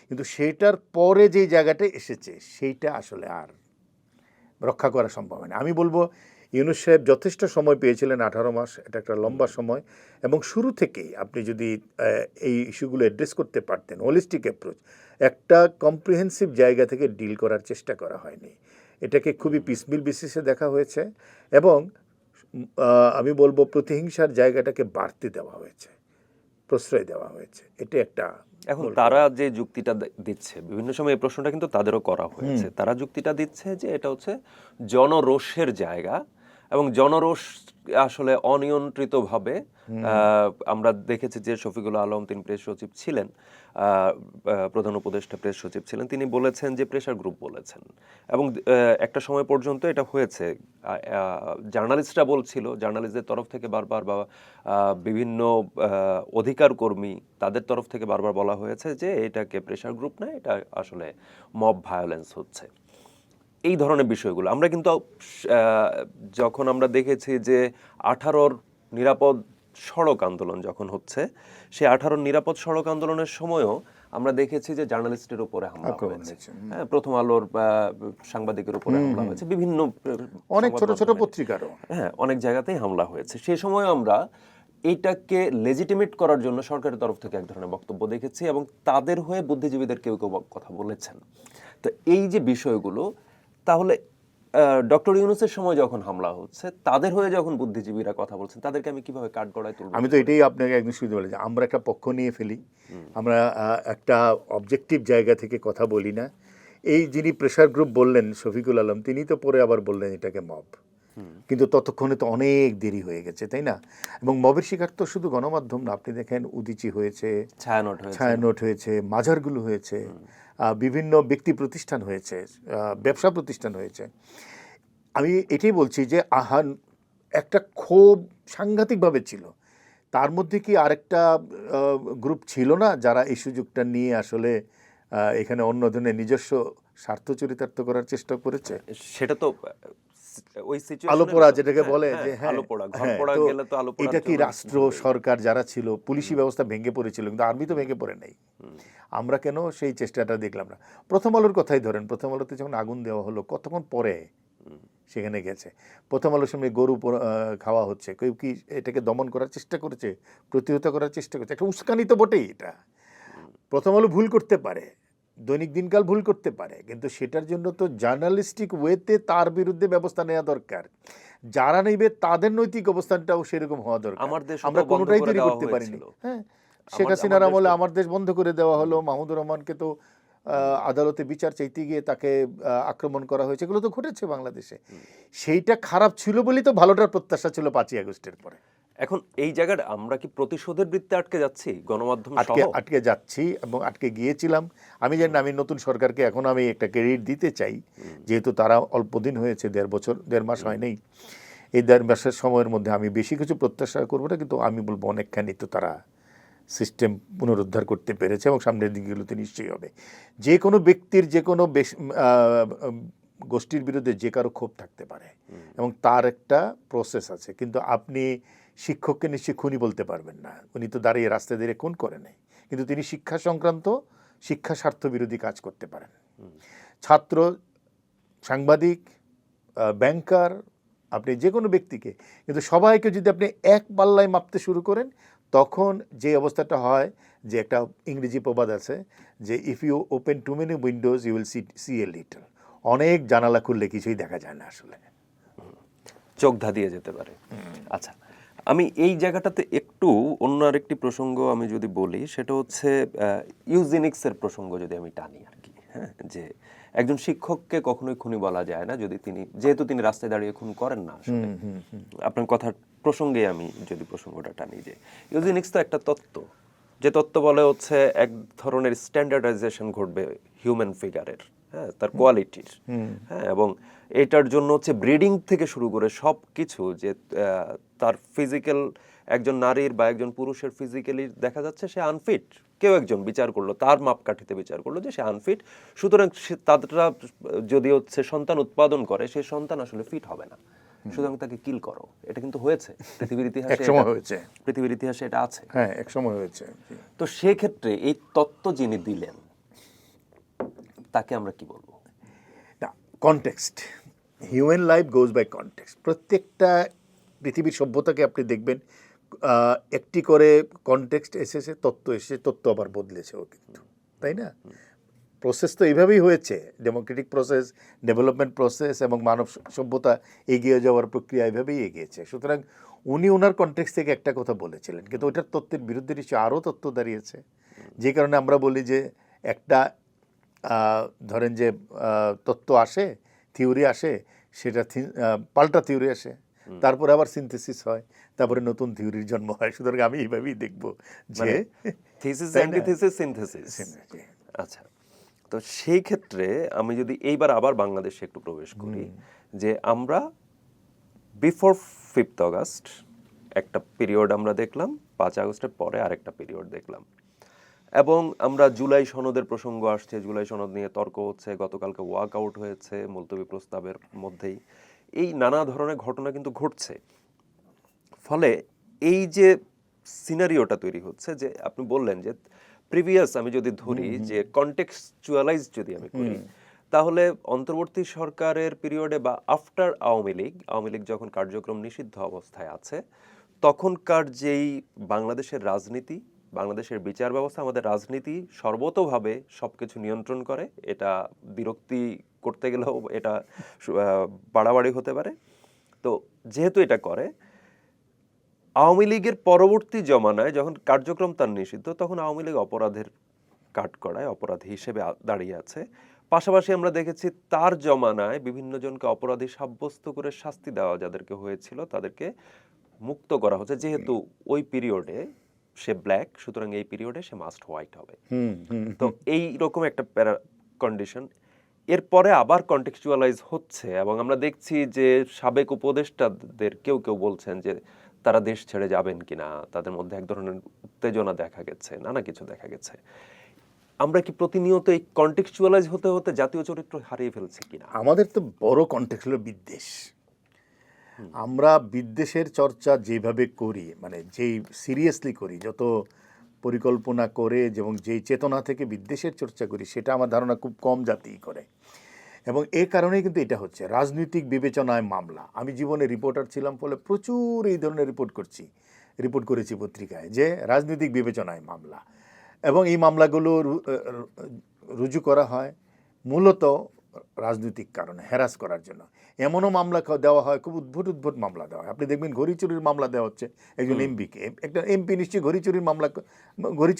Speaker 1: কিন্তু সেটার পরে যে জায়গাটা এসেছে সেইটা আসলে আর রক্ষা করা সম্ভব হয় না। আমি বলবো ইউনূস সাহেব যথেষ্ট সময় পেয়েছিলেন, 18 মাস, এটা একটা লম্বা সময়, এবং শুরু থেকেই আপনি যদি এই ইস্যুগুলো অ্যাড্রেস করতে পারতেন, হোলিস্টিক অ্যাপ্রোচ, একটা কম্প্রিহেন্সিভ জায়গা থেকে ডিল করার চেষ্টা করা হয়নি। এটাকে খুবই পিসমিল বেসিসে দেখা হয়েছে এবং আমি বলবো প্রতিহিংসার জায়গাটাকে বাড়তে দেওয়া হয়েছে, প্রশ্রয় দেওয়া হয়েছে। এটা একটা
Speaker 2: এখন তারা যে যুক্তিটা দিচ্ছে, বিভিন্ন সময় এই প্রশ্নটা কিন্তু তাদেরও করা হয়েছে, তারা যুক্তিটা দিচ্ছে যে এটা হচ্ছে জনরোষের জায়গা এবং জনরোষ আসলে অনিয়ন্ত্রিতভাবে আমরা দেখেছি যে শফিকুল আলম, তিনি প্রেস সচিব ছিলেন, প্রধান উপদেষ্টা প্রেস সচিব ছিলেন, তিনি বলেছেন যে প্রেসার গ্রুপ বলেছেন এবং একটা সময় পর্যন্ত এটা হয়েছে। জার্নালিস্টরা বলছিল, জার্নালিস্টদের তরফ থেকে বারবার বা বিভিন্ন অধিকার কর্মী তাদের তরফ থেকে বারবার বলা হয়েছে যে এটাকে প্রেসার গ্রুপ না, এটা আসলে মব ভায়োলেন্স হচ্ছে। এই ধরনের বিষয়গুলো আমরা কিন্তু যখন আমরা দেখেছি যে 18-র নিরাপদ সড়ক আন্দোলন যখন হচ্ছে, সেই 18-র নিরাপদ সড়ক আন্দোলনের সময়ও আমরা দেখেছি যে জার্নালিস্টের উপরে হামলা হয়েছে। হ্যাঁ, প্রথম আলোর সাংবাদিকের উপরে হামলা হয়েছে, বিভিন্ন
Speaker 1: অনেক ছোট ছোট পত্রিকারও,
Speaker 2: হ্যাঁ, অনেক জায়গাতেই হামলা হয়েছে। সেই সময় আমরা এইটাকে লেজিটিমেট করার জন্য সরকারের তরফ থেকে এক ধরনের বক্তব্য দেখেছি এবং তাদের হয়ে বুদ্ধিজীবীদের কেউ কেউ কথা বলেছেন। তো এই যে বিষয়গুলো, তাহলে ডক্টর ইউনূসের সময় যখন হামলা হচ্ছে, তাদের হয়ে যখন বুদ্ধিজীবীরা কথা বলছেন, তাদেরকে আমি কিভাবে কাঠগড়ায় তুলব?
Speaker 1: আমি তো এটাই আপনাকে একদম শুরুতে বলি যে আমরা একটা পক্ষ নিয়ে ফেলি, আমরা একটা অবজেক্টিভ জায়গা থেকে কথা বলি না। এই যিনি প্রেসার গ্রুপ বললেন শফিকুল আলম, তিনি তো পরে আবার বললেন এটাকে মব, কিন্তু ততক্ষণে তো অনেক দেরি হয়ে গেছে, তাই না? এবং মবের শিকার তো শুধু গণমাধ্যম না, আপনি দেখেন উদীচী হয়েছে, ছায়ানট হয়েছে, মাজারগুলো হয়েছে, বিভিন্ন ব্যক্তি প্রতিষ্ঠান হয়েছে, ব্যবসা প্রতিষ্ঠান হয়েছে। আমি এটাই বলছি যে আহান একটা ক্ষোভ সাংঘাতিকভাবে ছিল। তার মধ্যে কি আরেকটা গ্রুপ ছিল না যারা এই সুযোগটা নিয়ে আসলে এখানে অন্য ধরনের নিজস্ব স্বার্থ চরিতার্থ করার চেষ্টা করেছে?
Speaker 2: সেটা তো ওই সিচুয়েশনে
Speaker 1: আলোপোড়া যেটাকে বলে, যে এটা কি রাষ্ট্র সরকার যারা ছিল, পুলিশি ব্যবস্থা ভেঙে পড়েছিল, কিন্তু আর্মি তো ভেঙে পড়ে নাই। আমরা কেন সেই চেষ্টাটা দেখলাম না? প্রথম আলোর কথাই ধরেন, প্রথম আলোতে যখন আগুন দেওয়া হলো কতক্ষণ পরে সেখানে গেছে, প্রথম আলোর সঙ্গে গরু খাওয়া হচ্ছে, কেউ কি এটাকে দমন করার চেষ্টা করেছে, প্রতিহত করার চেষ্টা করেছে? একটা উস্কানি তো বটেই এটা। প্রথম আলো ভুল করতে পারে, দৈনিক দিনকাল ভুল করতে পারে, কিন্তু সেটার জন্য তো জার্নালিস্টিক ওয়েতে তার বিরুদ্ধে ব্যবস্থা নেওয়া দরকার। যারা নেবে তাদের নৈতিক অবস্থানটাও সেরকম হওয়া দরকার। আমরা কোনোটাই তৈরি করতে পারিনি। হ্যাঁ, শেখ হাসিনার আমলে আমার দেশ বন্ধ করে দেওয়া হলো, মাহমুদুর রহমানকে তো আদালতে বিচার চাইতে গিয়ে তাকে আক্রমণ করা হয়েছে, এগুলো তো ঘটেছে বাংলাদেশে। সেইটা খারাপ ছিল বলেই তো ভালোটার প্রত্যাশা ছিল 5ই আগস্টের পরে।
Speaker 2: এখন এই জায়গাটা আমরা কি প্রতিশোধের বৃত্তে আটকে যাচ্ছি? গণমাধ্যম
Speaker 1: আটকে যাচ্ছি এবং আটকে গিয়েছিলাম। আমি জানি না, আমি নতুন সরকারকে এখন আমি একটা ক্রেডিট দিতে চাই, যেহেতু তারা অল্প দিন হয়েছে, 1.5 মাস হয় নাই। এই 1.5 মাসের সময়ের মধ্যে আমি বেশি কিছু প্রত্যাশা করবো না, কিন্তু আমি বলবো অনেকখানি তো তারা সিস্টেম পুনরুদ্ধার করতে পেরেছে এবং সামনের দিকগুলোতে নিশ্চয়ই হবে। যে কোনো ব্যক্তির, যে কোনো গোষ্ঠীর বিরুদ্ধে যে কারো ক্ষোভ থাকতে পারে এবং তার একটা প্রসেস আছে, কিন্তু আপনি শিক্ষককে নিশ্চয়ই খুনি বলতে পারবেন না, উনি তো দাঁড়িয়ে রাস্তায় দাঁড়িয়ে খুন করে নাই, কিন্তু তিনি শিক্ষা সংক্রান্ত, শিক্ষা স্বার্থ বিরোধী কাজ করতে পারেন। ছাত্র, সাংবাদিক, ব্যাংকার, আপনি যে কোনো ব্যক্তিকে, কিন্তু সবাইকে যদি আপনি এক পাল্লায় মাপতে শুরু করেন, তখন যে অবস্থাটা হয়, যে একটা ইংরেজি প্রবাদ আছে যে if you open too many windows you will see a little. অনেক জানালা খুললে কিছুই দেখা যায় না, আসলে
Speaker 2: চোখ ধাঁধিয়ে যেতে পারে। আচ্ছা, আমি এই জায়গাটাতে একটু অন্য আরেকটি প্রসঙ্গ আমি যদি বলি, সেটা হচ্ছে ইউজেনিক্সের প্রসঙ্গ যদি আমি টানি আর কি। হ্যাঁ, যে একজন শিক্ষককে কখনোই খুনি বলা যায় না যদি যেহেতু তিনি রাস্তায় দাঁড়িয়ে খুন করেন না। আসলে আপনার কথার প্রসঙ্গে আমি যদি প্রসঙ্গটা টানি, যে ইউজেনিক্স তো একটা তত্ত্ব, যে তত্ত্ব বলে হচ্ছে এক ধরনের স্ট্যান্ডার্ডাইজেশন ঘটবে হিউম্যান ফিগারের, হ্যাঁ, তার কোয়ালিটির, হ্যাঁ, এবং এটার জন্য হচ্ছে ব্রিডিং থেকে শুরু করে সব কিছু, যে তার ফিজিক্যাল, একজন নারীর বা একজন পুরুষের ফিজিক্যালি দেখা যাচ্ছে সে আনফিট, কেউ একজন বিচার করলো, তার মাপকাঠিতে বিচার করলো যে সে আনফিট, সুতরাং তারা যদি হচ্ছে সন্তান উৎপাদন করে, সেই সন্তান আসলে ফিট হবে না। সুতরাং তাকে কিল করো। এটা কিন্তু হয়েছে পৃথিবীর ইতিহাসে,
Speaker 1: একসময় হয়েছে।
Speaker 2: পৃথিবীর ইতিহাসে এটা আছে।
Speaker 1: হ্যাঁ, একসময় হয়েছে।
Speaker 2: তো সেক্ষেত্রে এই তত্ত্ব যিনি দিলেন তাকে আমরা কি বলবো?
Speaker 1: না, context, human life goes by context. প্রত্যেকটা পৃথিবীর সভ্যতাকে আপনি দেখবেন একটি করে কনটেক্সট এসেছে, তত্ত্ব এসেছে, তত্ত্ব আবার বদলেছেও কিন্তু, তাই না? প্রসেস তো এইভাবেই হয়েছে, ডেমোক্রেটিক প্রসেস, ডেভেলপমেন্ট প্রসেস এবং মানব সভ্যতা এগিয়ে যাওয়ার প্রক্রিয়া এইভাবেই এগিয়েছে। সুতরাং উনি ওনার কনটেক্সট থেকে একটা কথা বলেছিলেন, কিন্তু ওইটার তত্ত্বের বিরুদ্ধে নিশ্চয়ই আরও তত্ত্ব দাঁড়িয়েছে, যে কারণে আমরা বলি যে একটা ধরেন যে তত্ত্ব আসে, থিওরি আসে, সেটা পাল্টা থিওরি আসে, তারপরে আবার সিনথেসিস হয়, তারপরে নতুন থিওরির জন্ম হয়। সুতরাং আমি এইভাবেই দেখবো যে
Speaker 2: থিসিস, অ্যান্টিথিসিস, সিনথেসিস। আচ্ছা, তো সেই ক্ষেত্রে আমি যদি এইবার আবার বাংলাদেশে একটু প্রবেশ করি, যে আমরা বিফোর 5th অগাস্ট একটা পিরিয়ড আমরা দেখলাম, 5 আগস্টের পরে আরেকটা পিরিয়ড দেখলাম, এবং আমরা জুলাই সনদের প্রসঙ্গ আসছে, জুলাই সনদ নিয়ে তর্ক হচ্ছে, গতকালকে ওয়াক আউট হয়েছে মুলতবি প্রস্তাবের মধ্যেই। এই নানা ধরনের ঘটনা কিন্তু ঘটছে। ফলে এই যে সিনারিওটা তৈরি হচ্ছে, যে আপনি বললেন যে প্রিভিয়াস, আমি যদি ধরি যে কনটেক্সচুয়ালাইজ যদি আমি করি, তাহলে অন্তর্বর্তী সরকারের পিরিয়ডে বা আফটার আওয়ামী লীগ যখন কার্যক্রম নিষিদ্ধ অবস্থায় আছে, তখনকার যেই বাংলাদেশের রাজনীতি, বাংলাদেশের বিচার ব্যবস্থা, আমাদের রাজনীতি সর্বতোভাবে সবকিছু নিয়ন্ত্রণ করে। এটা বিরক্তি করতে গেলেও এটা বাড়াবাড়ি হতে পারে। তো যেহেতু এটা করে, আওয়ামী লীগের পরবর্তী জমানায় যখন কার্যক্রম তার নিষিদ্ধ, তখন আওয়ামী লীগ অপরাধের কাঠগড়ায় অপরাধী হিসেবে দাঁড়িয়ে আছে। পাশাপাশি আমরা দেখেছি তার জমানায় বিভিন্ন জনকে অপরাধী সাব্যস্ত করে শাস্তি দেওয়া যাদেরকে হয়েছিল, তাদেরকে মুক্ত করা হচ্ছে, যেহেতু ওই পিরিয়ডে সে ব্ল্যাক, সুতরাং এই পিরিয়ডে সে মাস্ট হোয়াইট হবে। তো এই রকম একটা কন্ডিশন এরপরে আবার কন্টেক্সচুয়ালাইজ হচ্ছে, এবং আমরা দেখছি যে সাবেক উপদেষ্টাদের কেউ কেউ বলছেন যে তারা দেশ ছেড়ে যাবেন কিনা, তাদের মধ্যে এক ধরনের উত্তেজনা দেখা গেছে, নানা কিছু দেখা গেছে। আমরা কি প্রতিনিয়ত এই কন্টেক্সচুয়ালাইজ হতে হতে জাতীয় চরিত্র হারিয়ে ফেলছি কিনা?
Speaker 1: আমাদের তো বড় কনটেক্সট হলো বিদ্বেষ। আমরা বিদ্বেষের চর্চা যেভাবে করি, মানে যেই সিরিয়াসলি করি, যত পরিকল্পনা করে এবং যেই চেতনা থেকে বিদ্বেষের চর্চা করি, সেটা আমার ধারণা খুব কম জাতিই করে। এবং এর কারণেই কিন্তু এটা হচ্ছে রাজনৈতিক বিবেচনায় মামলা। আমি জীবনে রিপোর্টার ছিলাম, ফলে প্রচুর এই ধরনের রিপোর্ট করেছি পত্রিকায়, যে রাজনৈতিক বিবেচনায় মামলা, এবং এই মামলাগুলো রুজু করা হয় মূলত রাজনৈতিক কারণে, হ্যারাস করার জন্য। এমনও মামলা দেওয়া হয়, খুব উদ্ভট মামলা দেওয়া হয়। আপনি দেখবেন ঘড়ি চুরির মামলা দেওয়া হচ্ছে একজন এমপিকে। একটা এমপি নিশ্চয়ই ঘড়ি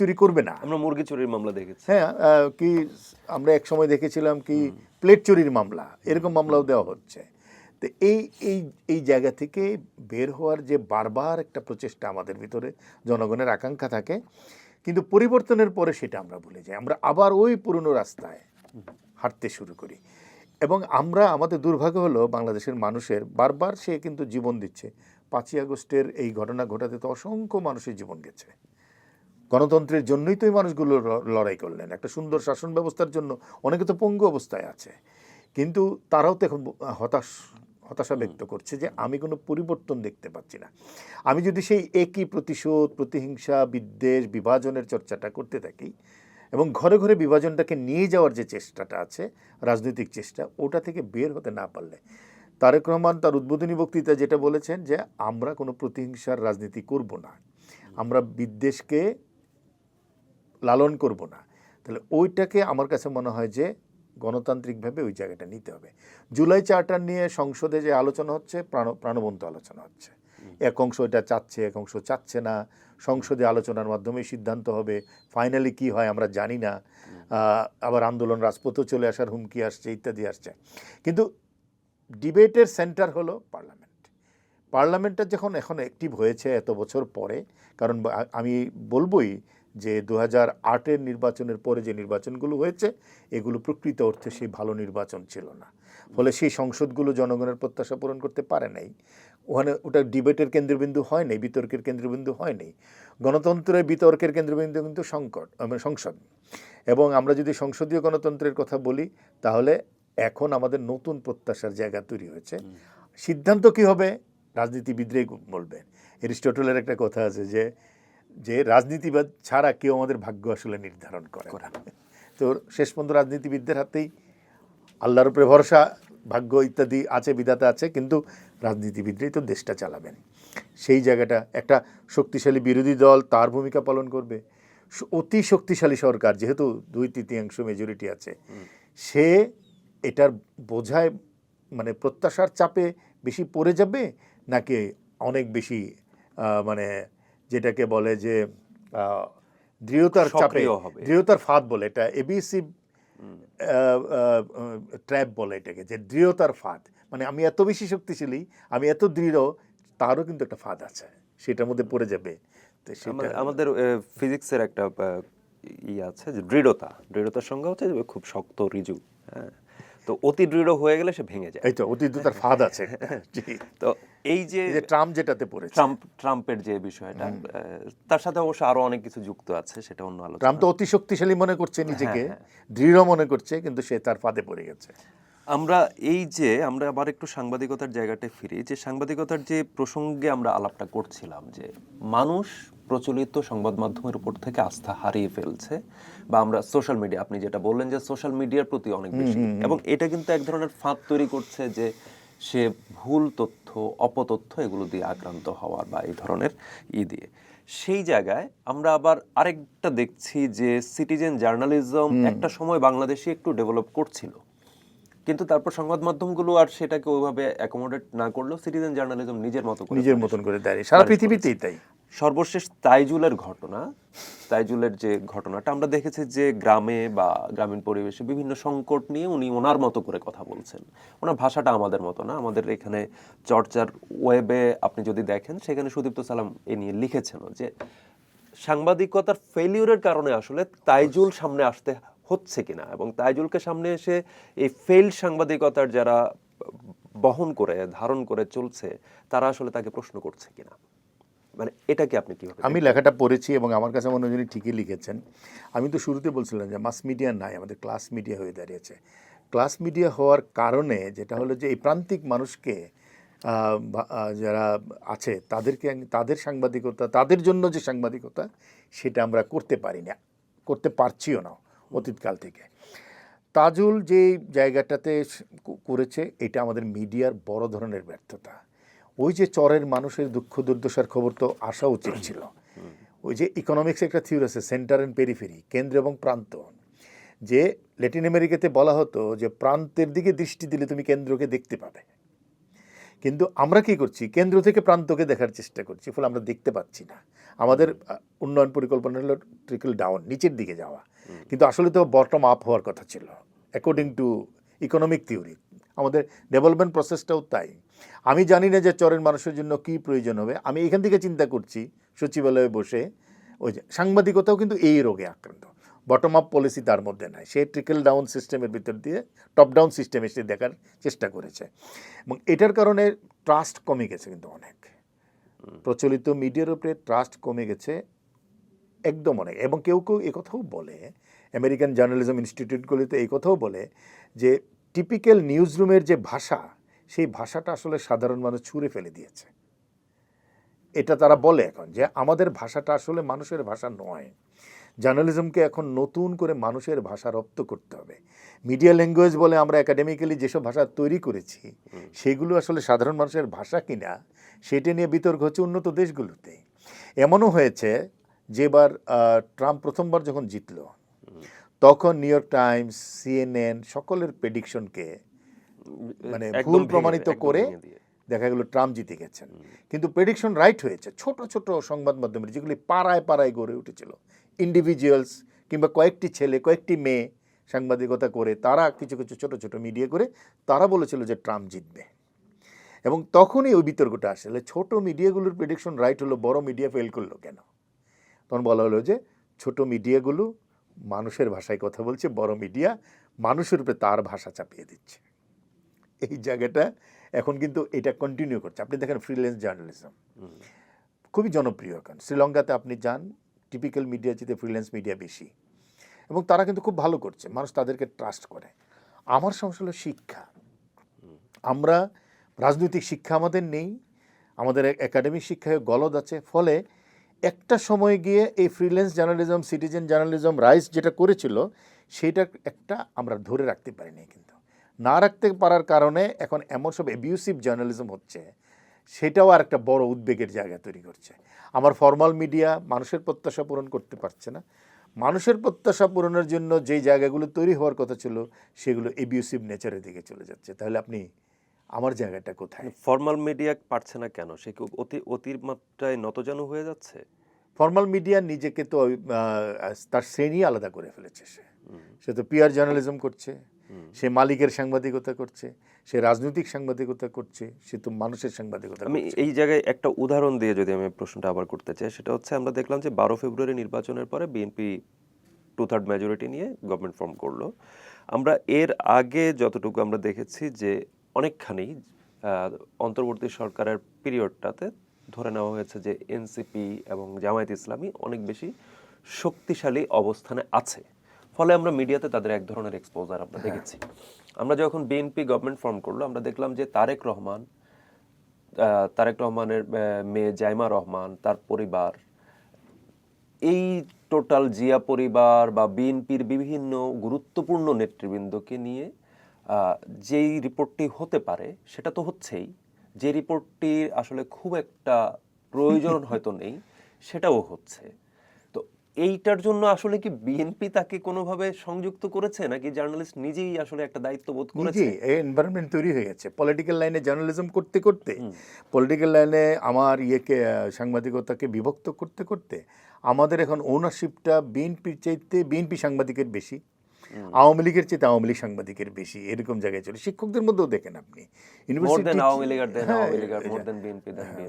Speaker 1: চুরি করবে না।
Speaker 2: আমরা মুরগি চুরির মামলা দেখেছি।
Speaker 1: হ্যাঁ, কি আমরা এক সময় দেখেছিলাম কি প্লেট চুরির মামলা, এরকম মামলাও দেওয়া হচ্ছে। তো এই জায়গা থেকে বের হওয়ার যে বারবার একটা প্রচেষ্টা আমাদের ভিতরে, জনগণের আকাঙ্ক্ষা থাকে, কিন্তু পরিবর্তনের পরে সেটা আমরা ভুলে যাই। আমরা আবার ওই পুরনো রাস্তায় হাঁটতে শুরু করি। এবং আমাদের দুর্ভাগ্য হলো বাংলাদেশের মানুষের, বারবার সে কিন্তু জীবন দিচ্ছে। 5ই আগস্টের এই ঘটনা ঘটাতে তো অসংখ্য মানুষের জীবন গেছে। গণতন্ত্রের জন্যই তো এই মানুষগুলো লড়াই করলেন, একটা সুন্দর শাসন ব্যবস্থার জন্য। অনেকে তো পঙ্গু অবস্থায় আছে, কিন্তু তারাও তো এখন হতাশা ব্যক্ত করছে যে আমি কোনো পরিবর্তন দেখতে পাচ্ছি না। আমি যদি সেই একই প্রতিশোধ, প্রতিহিংসা, বিদ্বেষ, বিভাজনের চর্চাটা করতে থাকি, এবং ঘরে ঘরে বিভাজনটাকে নিয়ে যাওয়ার যে চেষ্টাটা আছে, রাজনৈতিক চেষ্টা, ওটা থেকে বের হতে না পারলে, তারেক রহমান তার উদ্বোধনী বক্তৃতা যেটা বলেছেন, যে আমরা কোনো প্রতিহিংসার রাজনীতি করব না, আমরা বিদ্বেষকে লালন করব না, তাহলে ওইটাকে আমার কাছে মনে হয় যে গণতান্ত্রিকভাবে ওই জায়গাটা নিতে হবে। জুলাই চার্টার নিয়ে সংসদে যে আলোচনা হচ্ছে, প্রাণবন্ত আলোচনা হচ্ছে। এক অংশ এটা চাচ্ছে, এক অংশ চাচ্ছে না। সংসদে আলোচনার মাধ্যমে সিদ্ধান্ত হবে, ফাইনালি কি হয় আমরা জানি না। আবার আন্দোলন রাজপথেও চলে আসার হুমকি আসছে, ইত্যাদি আসছে। কিন্তু ডিবেটের সেন্টার হলো পার্লামেন্টটা যখন এখন অ্যাক্টিভ হয়েছে এত বছর পরে, কারণ আমি বলবই যে 2008-এর নির্বাচনের পরে যে নির্বাচনগুলো হয়েছে, এগুলো প্রকৃত অর্থে সেই ভালো নির্বাচন ছিল না। ফলে সেই সংসদগুলো জনগণের প্রত্যাশা পূরণ করতে পারে নাই। ওটা ডিবেটের কেন্দ্রবিন্দু হয় নাই, বিতর্কের কেন্দ্রবিন্দু হয় নাই। গণতন্ত্রের বিতর্কের কেন্দ্রবিন্দু কিন্তু সংসদ। এবং আমরা যদি সংসদীয় গণতন্ত্রের কথা বলি, তাহলে এখন আমাদের নতুন প্রত্যাশার জায়গা তৈরি হয়েছে। সিদ্ধান্ত কি হবে রাজনীতিবিদরাই বলবেন। এরিস্টটলের একটা কথা আছে যে যে রাজনীতিবাদ ছাড়া কেউ আমাদের ভাগ্য আসলে নির্ধারণ করে না। তো শেষ পর্যন্ত রাজনীতিবিদদের হাতেই আল্লাহর উপরে ভরসা, ভাগ্য ইত্যাদি আছে, বিধাতা আছে, কিন্তু রাজনীতিবিদরাই তো দেশটা চালাবেন। সেই জায়গাটা একটা শক্তিশালী বিরোধী দল তার ভূমিকা পালন করবে, অতি শক্তিশালী সরকার যেহেতু 2/3 মেজরিটি আছে, সে এটার বোঝায় মানে প্রত্যাশার চাপে বেশি পড়ে যাবে নাকি অনেক বেশি মানে যেটাকে বলে যে দৃঢ়তার চাপে,
Speaker 2: সক্রিয় হবে।
Speaker 1: দৃঢ়তার ফাঁদ বলে, এটা এবিসি ট্র্যাপ বলে এটাকে, যে দৃঢ়তার ফাঁদ, মানে আমি এত বেশি শক্তিশালী, আমি এত দৃঢ়, তারও কিন্তু একটা ফাঁদ আছে, সেটার মধ্যে পড়ে যাবে। তো সেটা
Speaker 2: আমাদের ফিজিক্সের একটা আছে যে দৃঢ়তার সংজ্ঞা হচ্ছে যে খুব শক্ত ঋজু, হ্যাঁ, তো অতি দৃঢ় হয়ে গেলে সে ভেঙে যায়।
Speaker 1: এই তো অতি দৃঢ়তার ফাঁদ আছে। জি।
Speaker 2: তো এই যে
Speaker 1: ট্রাম্প যেটাতে পড়েছে,
Speaker 2: ট্রাম্পের যে বিষয়টা, তার সাথে অবশ্য আরো অনেক কিছু যুক্ত আছে, সেটা অন্য আলোচনা।
Speaker 1: ট্রাম্প তো অতি শক্তিশালী মনে করছে নিজেকে, দৃঢ় মনে করছে, কিন্তু সে তার ফাঁদে পড়ে গেছে।
Speaker 2: আমরা আবার একটু সাংবাদিকতার জায়গাটায় ফিরি, যে সাংবাদিকতার যে প্রসঙ্গে আমরা আলাপটা করছিলাম, যে মানুষ প্রচলিত সংবাদ মাধ্যমের উপর থেকে আস্থা হারিয়ে ফেলছে, বা আমরা সোশ্যাল মিডিয়া, আপনি যেটা বললেন যে সোশ্যাল মিডিয়ার প্রতি অনেক বেশি, এবং এটা কিন্তু এক ধরনের ফাঁদ তৈরি করছে যে সে ভুল তথ্য, অপতথ্য এগুলো দিয়ে আক্রান্ত হওয়ার বা এই ধরনের দিয়ে। সেই জায়গায় আমরা আবার আরেকটা দেখছি যে সিটিজেন জার্নালিজম একটা সময় বাংলাদেশে একটু ডেভেলপ করছিল, কিন্তু তারপর সংবাদ মাধ্যমগুলো আর সেটাকে ওইভাবে অ্যাকোমোডেট না করলেও সিটিজেন জার্নালিজম নিজের মতন করে
Speaker 1: দাঁড়িয়ে সারা পৃথিবীতেই তাই।
Speaker 2: সর্বশেষ তাইজুলের যে ঘটনাটা আমরা দেখেছি, যে গ্রামে বা গ্রামীণ পরিবেশে বিভিন্ন সংকট নিয়ে উনি ওনার মতো করে কথা বলছেন। ওনার ভাষাটা আমাদের মতো না। আমাদের এখানে চর্চার ওয়েবে আপনি যদি দেখেন, সেখানে সুদীপ্ত সালাম এ নিয়ে লিখেছেন যে সাংবাদিকতার ফেলিউরের কারণে আসলে তাইজুল সামনে আসতে হচ্ছে কিনা, এবং তাইজুলকে সামনে এসে এই ফেইল সাংবাদিকতার যারা ধারণ করে চলছে, তারা আসলে তাকে প্রশ্ন করছে কিনা। মানে এটা কি আপনি কিভাবে?
Speaker 1: আমি লেখাটা পড়েছি এবং আমার কাছে মনে হয় ঠিকই লিখেছেন। আমি তো শুরুতে বলছিলাম যে মাস মিডিয়া নাই, আমাদের ক্লাস মিডিয়া হয়ে দাঁড়িয়েছে। ক্লাস মিডিয়া হওয়ার কারণে যেটা হলো যে এই প্রান্তিক মানুষকে যারা আছে তাদেরকে, তাদের সাংবাদিকতা, তাদের জন্য যে সাংবাদিকতা, সেটা আমরা করতে পারি না, করতে পারছিও না অতীতকাল থেকে। তাজুল যে জায়গাটাতে করেছে, এটা আমাদের মিডিয়ার বড় ধরনের ব্যর্থতা। ওই যে চরের মানুষের দুঃখ দুর্দশার খবর তো আসা উচিত ছিল। ওই যে ইকোনমিক্স একটা থিওরি আছে, সেন্টার অ্যান্ড পেরিফেরি, কেন্দ্র এবং প্রান্ত, যে ল্যাটিন আমেরিকাতে বলা হতো যে প্রান্তের দিকে দৃষ্টি দিলে তুমি কেন্দ্রকে দেখতে পাবে। কিন্তু আমরা কি করছি, কেন্দ্র থেকে প্রান্তকে দেখার চেষ্টা করছি, ফলে আমরা দেখতে পাচ্ছি না। আমাদের উন্নয়ন পরিকল্পনা হলো ট্রিকল ডাউন, নিচের দিকে যাওয়া, কিন্তু আসলে তো বটম আপ হওয়ার কথা ছিল অ্যাকর্ডিং টু ইকোনমিক থিওরি। আমাদের ডেভেলপমেন্ট প্রসেসটাও তাই। আমি জানি না যে চরের মানুষের জন্য কি প্রয়োজন হবে, আমি এখান থেকে চিন্তা করছি সচিবালয়ে বসে। ওই যে সাংবাদিকতাও কিন্তু এই রোগে আক্রান্ত, বটম আপ পলিসি তার মধ্যে নাই, সে ট্রিকল ডাউন সিস্টেমের ভিতর দিয়ে টপ ডাউন সিস্টেমে সে দেখার চেষ্টা করেছে, এবং এটার কারণে ট্রাস্ট কমে গেছে কিন্তু অনেক। প্রচলিত মিডিয়ার উপরে ট্রাস্ট কমে গেছে একদম অনেক। এবং কেউ কেউ একথাও বলে, আমেরিকান জার্নালিজম ইনস্টিটিউটগুলিতে এই কথাও বলে যে টিপিক্যাল নিউজ রুমের যে ভাষা, সেই ভাষাটা আসলে সাধারণ মানুষ ছুঁড়ে ফেলে দিয়েছে। এটা তারা বলে এখন যে আমাদের ভাষাটা আসলে মানুষের ভাষা নয়, জার্নালিজমকে এখন নতুন করে মানুষের ভাষা রপ্ত করতে হবে। মিডিয়া ল্যাঙ্গুয়েজ বলে আমরা একাডেমিক্যালি যেসব ভাষা তৈরি করেছি, সেগুলো আসলে সাধারণ মানুষের ভাষা কিনা, সেটা নিয়ে বিতর্ক হচ্ছে উন্নত দেশগুলোতে। এমনও হয়েছে যেবার ট্রাম্প প্রথমবার যখন জিতল, তখন নিউ ইয়র্ক টাইমস, সিএনএন সকলের প্রেডিকশনকে মানে ভুল প্রমাণিত করে দেখা গেল ট্রাম্প জিতে গেছেন। কিন্তু প্রেডিকশন রাইট হয়েছে। ছোট ছোট সংবাদ মাধ্যমের যেগুলি পাড়ায় পাড়ায় গড়ে উঠেছিল, ইন্ডিভিজুয়ালস কিংবা কয়েকটি ছেলে, কয়েকটি মেয়ে সাংবাদিকতা করে, তারা কিছু কিছু ছোট ছোট মিডিয়া করে তারা বলেছিল যে ট্রাম্প জিতবে। এবং তখনই ওই বিতর্কটা আসলে ছোট মিডিয়াগুলোর প্রেডিকশন রাইট হলো, বড় মিডিয়া ফেল করলো কেন? তখন বলা হলো যে ছোট মিডিয়াগুলো মানুষের ভাষায় কথা বলছে, বড় মিডিয়া মানুষের উপরে তার ভাষা চাপিয়ে দিচ্ছে। এই জায়গাটা এখন কিন্তু এটা কন্টিনিউ করছে। আপনি দেখেন ফ্রিল্যান্স জার্নালিজম খুবই জনপ্রিয় এখন। শ্রীলঙ্কাতে আপনি যান, টিপিক্যাল মিডিয়া যেতে ফ্রিল্যান্স মিডিয়া বেশি, এবং তারা কিন্তু খুব ভালো করছে, মানুষ তাদেরকে ট্রাস্ট করে। আমার সমস্যা হলো শিক্ষা। আমরা রাজনৈতিক শিক্ষা আমাদের নেই, আমাদের একাডেমিক শিক্ষায় গলদ আছে। ফলে একটা সময় গিয়ে এই freelance journalism, citizen journalism rise যেটা করেছিল সেটা একটা আমরা ধরে রাখতে পারিনি। কিন্তু না রাখতে পারার কারণে এখন এমন সব অ্যাবিউসিভ জার্নালিজম হচ্ছে, সেটাও আর একটা বড় উদ্বেগের জায়গা তৈরি করছে। আমার ফর্মাল মিডিয়া মানুষের প্রত্যাশা পূরণ করতে পারছে না। মানুষের প্রত্যাশা পূরণের জন্য যেই জায়গাগুলো তৈরি হওয়ার কথা ছিল সেগুলো অ্যাবিউসিভ নেচারের দিকে চলে যাচ্ছে। তাহলে আপনি আমার জায়গাটা কোথায়?
Speaker 2: ফর্মাল মিডিয়া পারছে না কেন? সে কি অতিমাত্রায় নতজানু হয়ে যাচ্ছে?
Speaker 1: ফর্মাল মিডিয়া নিজেকে তো তার শ্রেণী আলাদা করে ফেলেছে। সে তো পিআর জার্নালিজম করছে, সে মালিকের সাংবাদিকতা করছে, সে রাজনৈতিক সাংবাদিকতা করছে, সে তো মানুষের সাংবাদিকতা
Speaker 2: আমি
Speaker 1: করছে।
Speaker 2: এই জায়গায় একটা উদাহরণ দিয়ে যদি আমি প্রশ্নটা আবার করতে চাই, সেটা হচ্ছে আমরা দেখলাম যে 12 ফেব্রুয়ারি নির্বাচনের পরে বিএনপি 2/3 মেজরিটি নিয়ে গভর্নমেন্ট ফর্ম করলো। আমরা এর আগে যতটুকু আমরা দেখেছি যে অনেকখানি অন্তর্বর্তী সরকারের পিরিয়ডটাতে ধরে নেওয়া হয়েছে যে এনসিপি এবং জামায়াত ইসলামী অনেক বেশি শক্তিশালী অবস্থানে আছে। ফলে আমরা মিডিয়াতে তাদের এক ধরনের এক্সপোজার আমরা দেখেছি। আমরা যখন বিএনপি গভর্নমেন্ট ফর্ম করলো, আমরা দেখলাম যে তারেক রহমানের মেয়ে জাইমা রহমান, তার পরিবার, এই টোটাল জিয়া পরিবার বা বিএনপির বিভিন্ন গুরুত্বপূর্ণ নেতৃবৃন্দকে নিয়ে যেই রিপোর্টটি হতে পারে সেটা তো হচ্ছেই, যে রিপোর্টটি আসলে খুব একটা প্রয়োজন হয়তো নেই সেটাও হচ্ছে। তো এইটার জন্য আসলে কি বিএনপি তাকে কোনোভাবে সংযুক্ত করেছে, নাকি জার্নালিস্ট নিজেই আসলে একটা দায়িত্ববোধ করেছে?
Speaker 1: নিজেই এই এনভায়রনমেন্ট তৈরি হয়ে গেছে। পলিটিক্যাল লাইনে জার্নালিজম করতে করতে, পলিটিক্যাল লাইনে আমার সাংবাদিকতাকে বিভক্ত করতে করতে আমাদের এখন ওনারশিপটা বিএনপির চাইতে বিএনপি সাংবাদিকের বেশি, আওয়ামী লীগের চাইতে আওয়ামী লীগ সাংবাদিকের বেশি, এরকম জায়গায় চলে। শিক্ষকদের মধ্যেও দেখেন আপনি,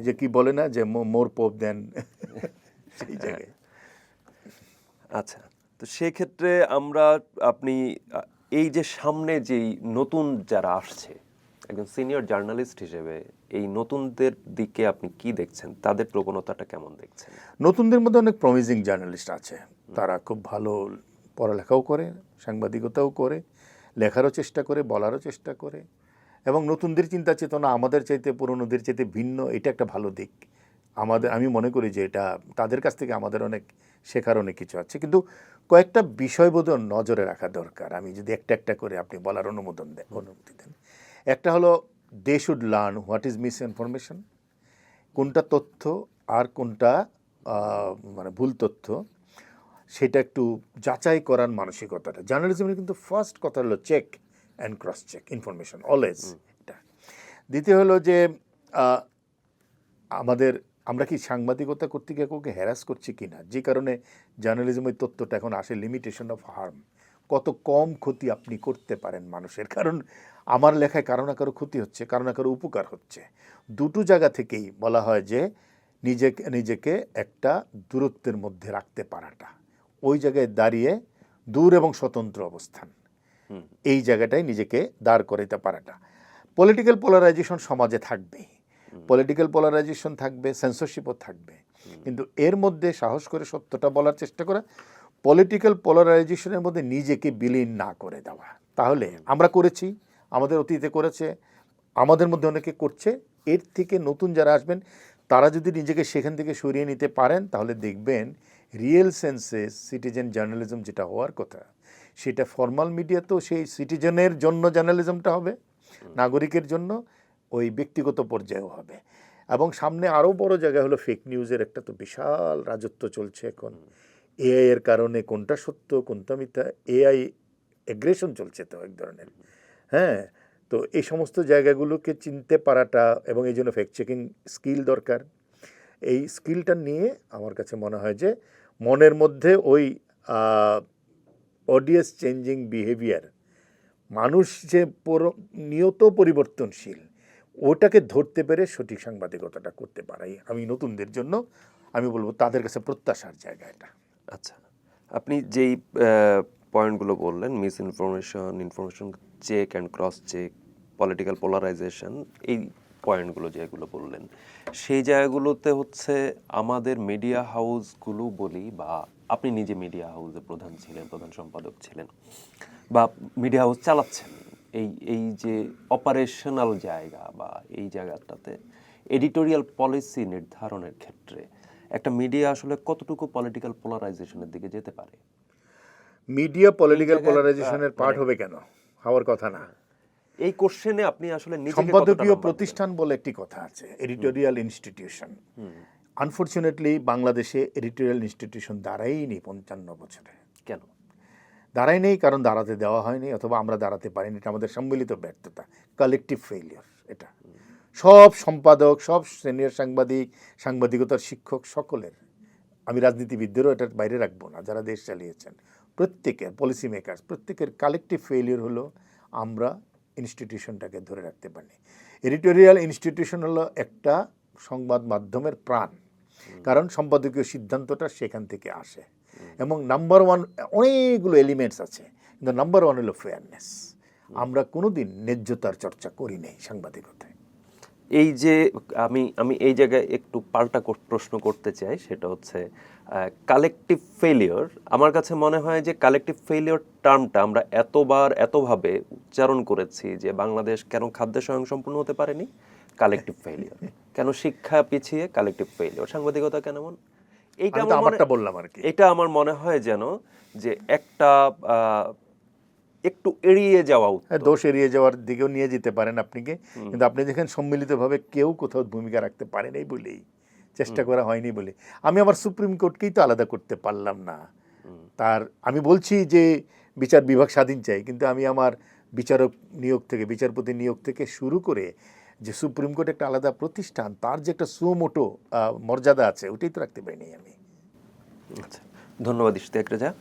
Speaker 1: যে কি বলে না যে মোর পোপ দেন, সেই জায়গায়।
Speaker 2: আচ্ছা, তো সেক্ষেত্রে এই যে সামনে যেই নতুন যারা আসছে, একজন সিনিয়র জার্নালিস্ট হিসেবে এই নতুনদের দিকে আপনি কি দেখছেন? তাদের প্রবণতাটা কেমন দেখছেন?
Speaker 1: নতুনদের মধ্যে অনেক প্রমিজিং জার্নালিস্ট আছে, তারা খুব ভালো পড়ালেখাও করে, সাংবাদিকতাও করে, লেখারও চেষ্টা করে, বলারও চেষ্টা করে, এবং নতুনদের চিন্তা চেতনা আমাদের চাইতে, পুরনোদের চাইতে ভিন্ন। এটা একটা ভালো দিক। আমি মনে করি যে এটা তাদের কাছ থেকে আমাদের অনেক শেখার অনেক কিছু আছে। কিন্তু কয়েকটা বিষয়বোধ নজরে রাখা দরকার। আমি যদি একটা একটা করে আপনি বলার অনুমতি দেন। একটা হলো, they should learn what is misinformation, কোনটা তথ্য আর কোনটা মানে ভুল তথ্য, সেটা একটু যাচাই করার মানসিকতাটা। জার্নালিজমের কিন্তু ফার্স্ট কথা হলো check and cross check information always. এটা দ্বিতীয় হলো যে আমরা কি সাংবাদিকতা করতে গিয়ে কাউকে হ্যারাস করছি কি না, যে কারণে জার্নালিজমের তথ্যটা এখন আসে লিমিটেশন অফ হার্ম, কত কম ক্ষতি আপনি করতে পারেন মানুষের। কারণ আমার লেখায় কারো না কারো ক্ষতি হচ্ছে, কারো না কারো উপকার হচ্ছে। দুটো জায়গা থেকেই বলা হয় যে নিজেকে একটা দূরত্বের মধ্যে রাখতে পারাটা, ওই জায়গায় দাঁড়িয়ে দূর এবং স্বতন্ত্র অবস্থান, এই জায়গাটায় নিজেকে দাঁড় করাইতে পারাটা। পলিটিক্যাল পোলারাইজেশন সমাজে থাকবেই, পলিটিক্যাল পোলারাইজেশন থাকবে, সেন্সরশিপও থাকবে, কিন্তু এর মধ্যে সাহস করে সত্যটা বলার চেষ্টা করা, পলিটিক্যাল পোলারাইজেশনের মধ্যে নিজেকে বিলীন না করে দেওয়া। তাহলে আমরা করেছি, আমাদের অতীতে করেছে, আমাদের মধ্যে অনেকে করছে, এর থেকে নতুন যারা আসবেন তারা যদি নিজেকে সেখান থেকে সরিয়ে নিতে পারেন, তাহলে দেখবেন রিয়েল সেন্সে সিটিজেন জার্নালিজম যেটা হওয়ার কথা, সেটা ফর্মাল মিডিয়াতেও সেই সিটিজেনের জন্য জার্নালিজমটা হবে, নাগরিকের জন্য, ওই ব্যক্তিগত পর্যায়েও হবে। এবং সামনে আরও বড় জায়গা হলো ফেক নিউজের একটা তো বিশাল রাজত্ব চলছে এখন। এআই এর কারণে কোনটা সত্য কোনটা মিথ্যা, এআই এগ্রেশন চলছে তো এক ধরনের। হ্যাঁ, তো এই সমস্ত জায়গাগুলোকে চিনতে পারাটা, এবং এই জন্য ফ্যাক্ট চেকিং স্কিল দরকার। এই স্কিলটা নিয়ে আমার কাছে মনে হয় যে মনের মধ্যে ওই অডিয়েন্স চেঞ্জিং বিহেভিয়ার, মানুষ যে নিয়ত পরিবর্তনশীল, ওটাকে ধরতে পেরে সঠিক সাংবাদিকতাটা করতে পারাই আমি নতুনদের জন্য আমি বলবো তাদের কাছে প্রত্যাশার জায়গা এটা।
Speaker 2: আচ্ছা, আপনি যেই পয়েন্টগুলো বললেন, misinformation, information check and cross check, political polarisation, এই পয়েন্টগুলো যেগুলো বললেন, সেই জায়গাগুলোতে হচ্ছে আমাদের মিডিয়া হাউসগুলো বলি, বা আপনি নিজে মিডিয়া হাউসের প্রধান সম্পাদক ছিলেন বা মিডিয়া হাউস চালাচ্ছেন, এই যে অপারেশনাল জায়গা বা এই জায়গাটাতে এডিটোরিয়াল পলিসি নির্ধারণের ক্ষেত্রে একটা মিডিয়া আসলে কতটুকু পলিটিক্যাল পোলারাইজেশনের দিকে যেতে পারে?
Speaker 1: মিডিয়া পলিটিক্যাল
Speaker 2: জায়গায়,
Speaker 1: পোলারাইজেশনের পার্ট
Speaker 2: মানে-
Speaker 1: হবে কেন? হওয়ার কথা না।
Speaker 2: এই কোশ্চেনে আপনি আসলে নিজেকে কতটা
Speaker 1: সম্পাদকীয়
Speaker 2: নাম্বার
Speaker 1: প্রতিষ্ঠান বলে একটি কথা আছে, এডিটোরিয়াল ইনস্টিটিউশন।
Speaker 2: দিবেন?
Speaker 1: আনফরচুনেটলি বাংলাদেশে এডিটোরিয়াল ইনস্টিটিউশন দাঁড়ায়নি 55 বছরে।
Speaker 2: কেন?
Speaker 1: দাঁড়ায় নেই কারণ দাঁড়াতে দেওয়া হয়নি, অথবা আমরা দাঁড়াতে পারিনি। এটা আমাদের সম্মিলিত ব্যর্থতা, কালেকটিভ ফেইলিয়ার। এটা সব সম্পাদক, সব সিনিয়র সাংবাদিক, সাংবাদিকতার শিক্ষক সকলের, আমি রাজনীতিবিদদেরও এটার বাইরে রাখবো না, যারা দেশ চালিয়েছেন প্রত্যেকের, পলিসি মেকার্স প্রত্যেকের কালেকটিভ ফেইলিয়ার হলো আমরা ইনস্টিটিউশনটাকে ধরে রাখতে পারিনি। এডিটোরিয়াল ইনস্টিটিউশন হলো একটা সংবাদ মাধ্যমের প্রাণ, কারণ সম্পাদকীয় সিদ্ধান্তটা সেখান থেকে আসে। এবং নাম্বার ওয়ান, অনেকগুলো এলিমেন্টস আছে, কিন্তু নাম্বার ওয়ান হলো ফেয়ারনেস। আমরা কোনোদিন ন্যায্যতার চর্চা করি নাই সাংবাদিকতায়।
Speaker 2: এই যে আমি আমি এই জায়গায় একটু পাল্টা প্রশ্ন করতে চাই, সেটা হচ্ছে কালেকটিভ ফেলিওর। আমার কাছে মনে হয় যে কালেকটিভ ফেলিওর টার্মটা আমরা এতবার এতভাবে উচ্চারণ করেছি যে বাংলাদেশ কেন খাদ্যে স্বয়ংসম্পূর্ণ হতে পারেনি, কালেকটিভ ফেলিওর। কেন শিক্ষা পিছিয়ে, কালেকটিভ ফেলিওর। সাংবাদিকতা কেন এমন? এইটা
Speaker 1: আমি তো
Speaker 2: আমার
Speaker 1: আমারটা বললাম আর কি।
Speaker 2: এটা আমার মনে হয় যেন যে একটা একটু এড়িয়ে যাওয়া উত্তর।
Speaker 1: হ্যাঁ, দোষ এড়িয়ে যাওয়ার দিকেও নিয়ে যেতে পারেন আপনিকে, কিন্তু আপনি দেখেন সম্মিলিতভাবে কেউ কোথাও ভূমিকা রাখতে পারে নাই বলেই, চেষ্টা করা হয়নি বলে। আমি আমার সুপ্রিম কোর্টকেই তো আলাদা করতে পারলাম না। তার আমি বলছি যে বিচার বিভাগ স্বাধীন চাই, কিন্তু আমি আমার বিচারক নিয়োগ থেকে, বিচারপতি নিয়োগ থেকে শুরু করে যে সুপ্রিম কোর্ট একটা আলাদা প্রতিষ্ঠান, তার যে একটা সুমোটো মর্যাদা আছে, ওটাই তো রাখতে পারিনি আমি।
Speaker 2: আচ্ছা, ধন্যবাদ ইশতিয়াক রেজা।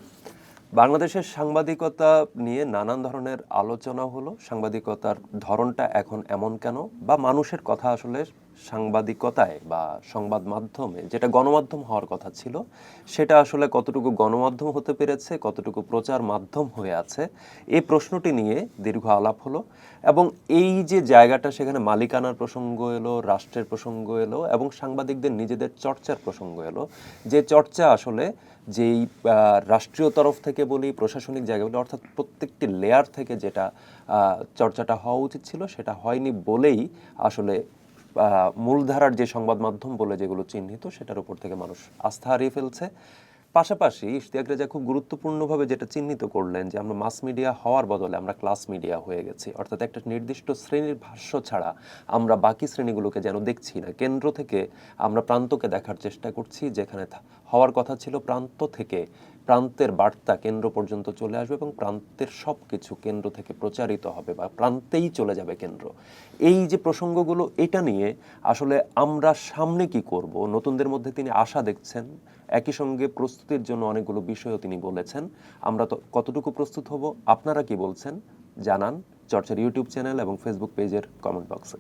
Speaker 2: বাংলাদেশের সাংবাদিকতা নিয়ে নানান ধরনের আলোচনা হলো। সাংবাদিকতার ধরনটা এখন এমন কেন, বা মানুষের কথা আসলে সাংবাদিকতায় বা সংবাদ মাধ্যমে যেটা গণমাধ্যম হওয়ার কথা ছিল সেটা আসলে কতটুকু গণমাধ্যম হতে পেরেছে, কতটুকু প্রচার মাধ্যম হয়ে আছে, এই প্রশ্নটি নিয়ে দীর্ঘ আলাপ হলো। এবং এই যে জায়গাটা, সেখানে মালিকানার প্রসঙ্গ এলো, রাষ্ট্রের প্রসঙ্গ এলো, এবং সাংবাদিকদের নিজেদের চর্চার প্রসঙ্গ এলো। যে চর্চা আসলে যেই রাষ্ট্রীয় তরফ থেকে বলি, প্রশাসনিক জায়গা বলি, অর্থাৎ প্রত্যেকটি লেয়ার থেকে যেটা চর্চাটা হওয়া উচিত ছিল সেটা হয়নি বলেই আসলে মূলধারার যে সংবাদ মাধ্যম বলে যেগুলো চিহ্নিত, সেটার উপর থেকে মানুষ আস্থা হারিয়ে ফেলছে। পাশাপাশি ইশতিয়াক রেজা খুব গুরুত্বপূর্ণভাবে যেটা চিহ্নিত করলেন যে আমরা মাস মিডিয়া হওয়ার বদলে আমরা ক্লাস মিডিয়া হয়ে গেছি, অর্থাৎ একটা নির্দিষ্ট শ্রেণীর ভাষ্য ছাড়া আমরা বাকি শ্রেণীগুলোকে যেন দেখছি না। কেন্দ্র থেকে আমরা প্রান্তকে দেখার চেষ্টা করছি, যেখানে হওয়ার কথা ছিল প্রান্ত থেকে প্রান্তের বার্তা কেন্দ্র পর্যন্ত চলে আসবে এবং প্রান্তের সব কিছু কেন্দ্র থেকে প্রচারিত হবে বা প্রান্তেই চলে যাবে কেন্দ্র। এই যে প্রসঙ্গগুলো, এটা নিয়ে আসলে আমরা সামনে কি করব, নতুনদের মধ্যে তিনি আশা দেখছেন, একই সঙ্গে প্রস্তুতির জন্য অনেকগুলো বিষয়ও তিনি বলেছেন। আমরা তো কতটুকু প্রস্তুত হব, আপনারা কি বলছেন জানান চর্চার ইউটিউব চ্যানেল এবং ফেসবুক পেজের কমেন্ট বক্সে।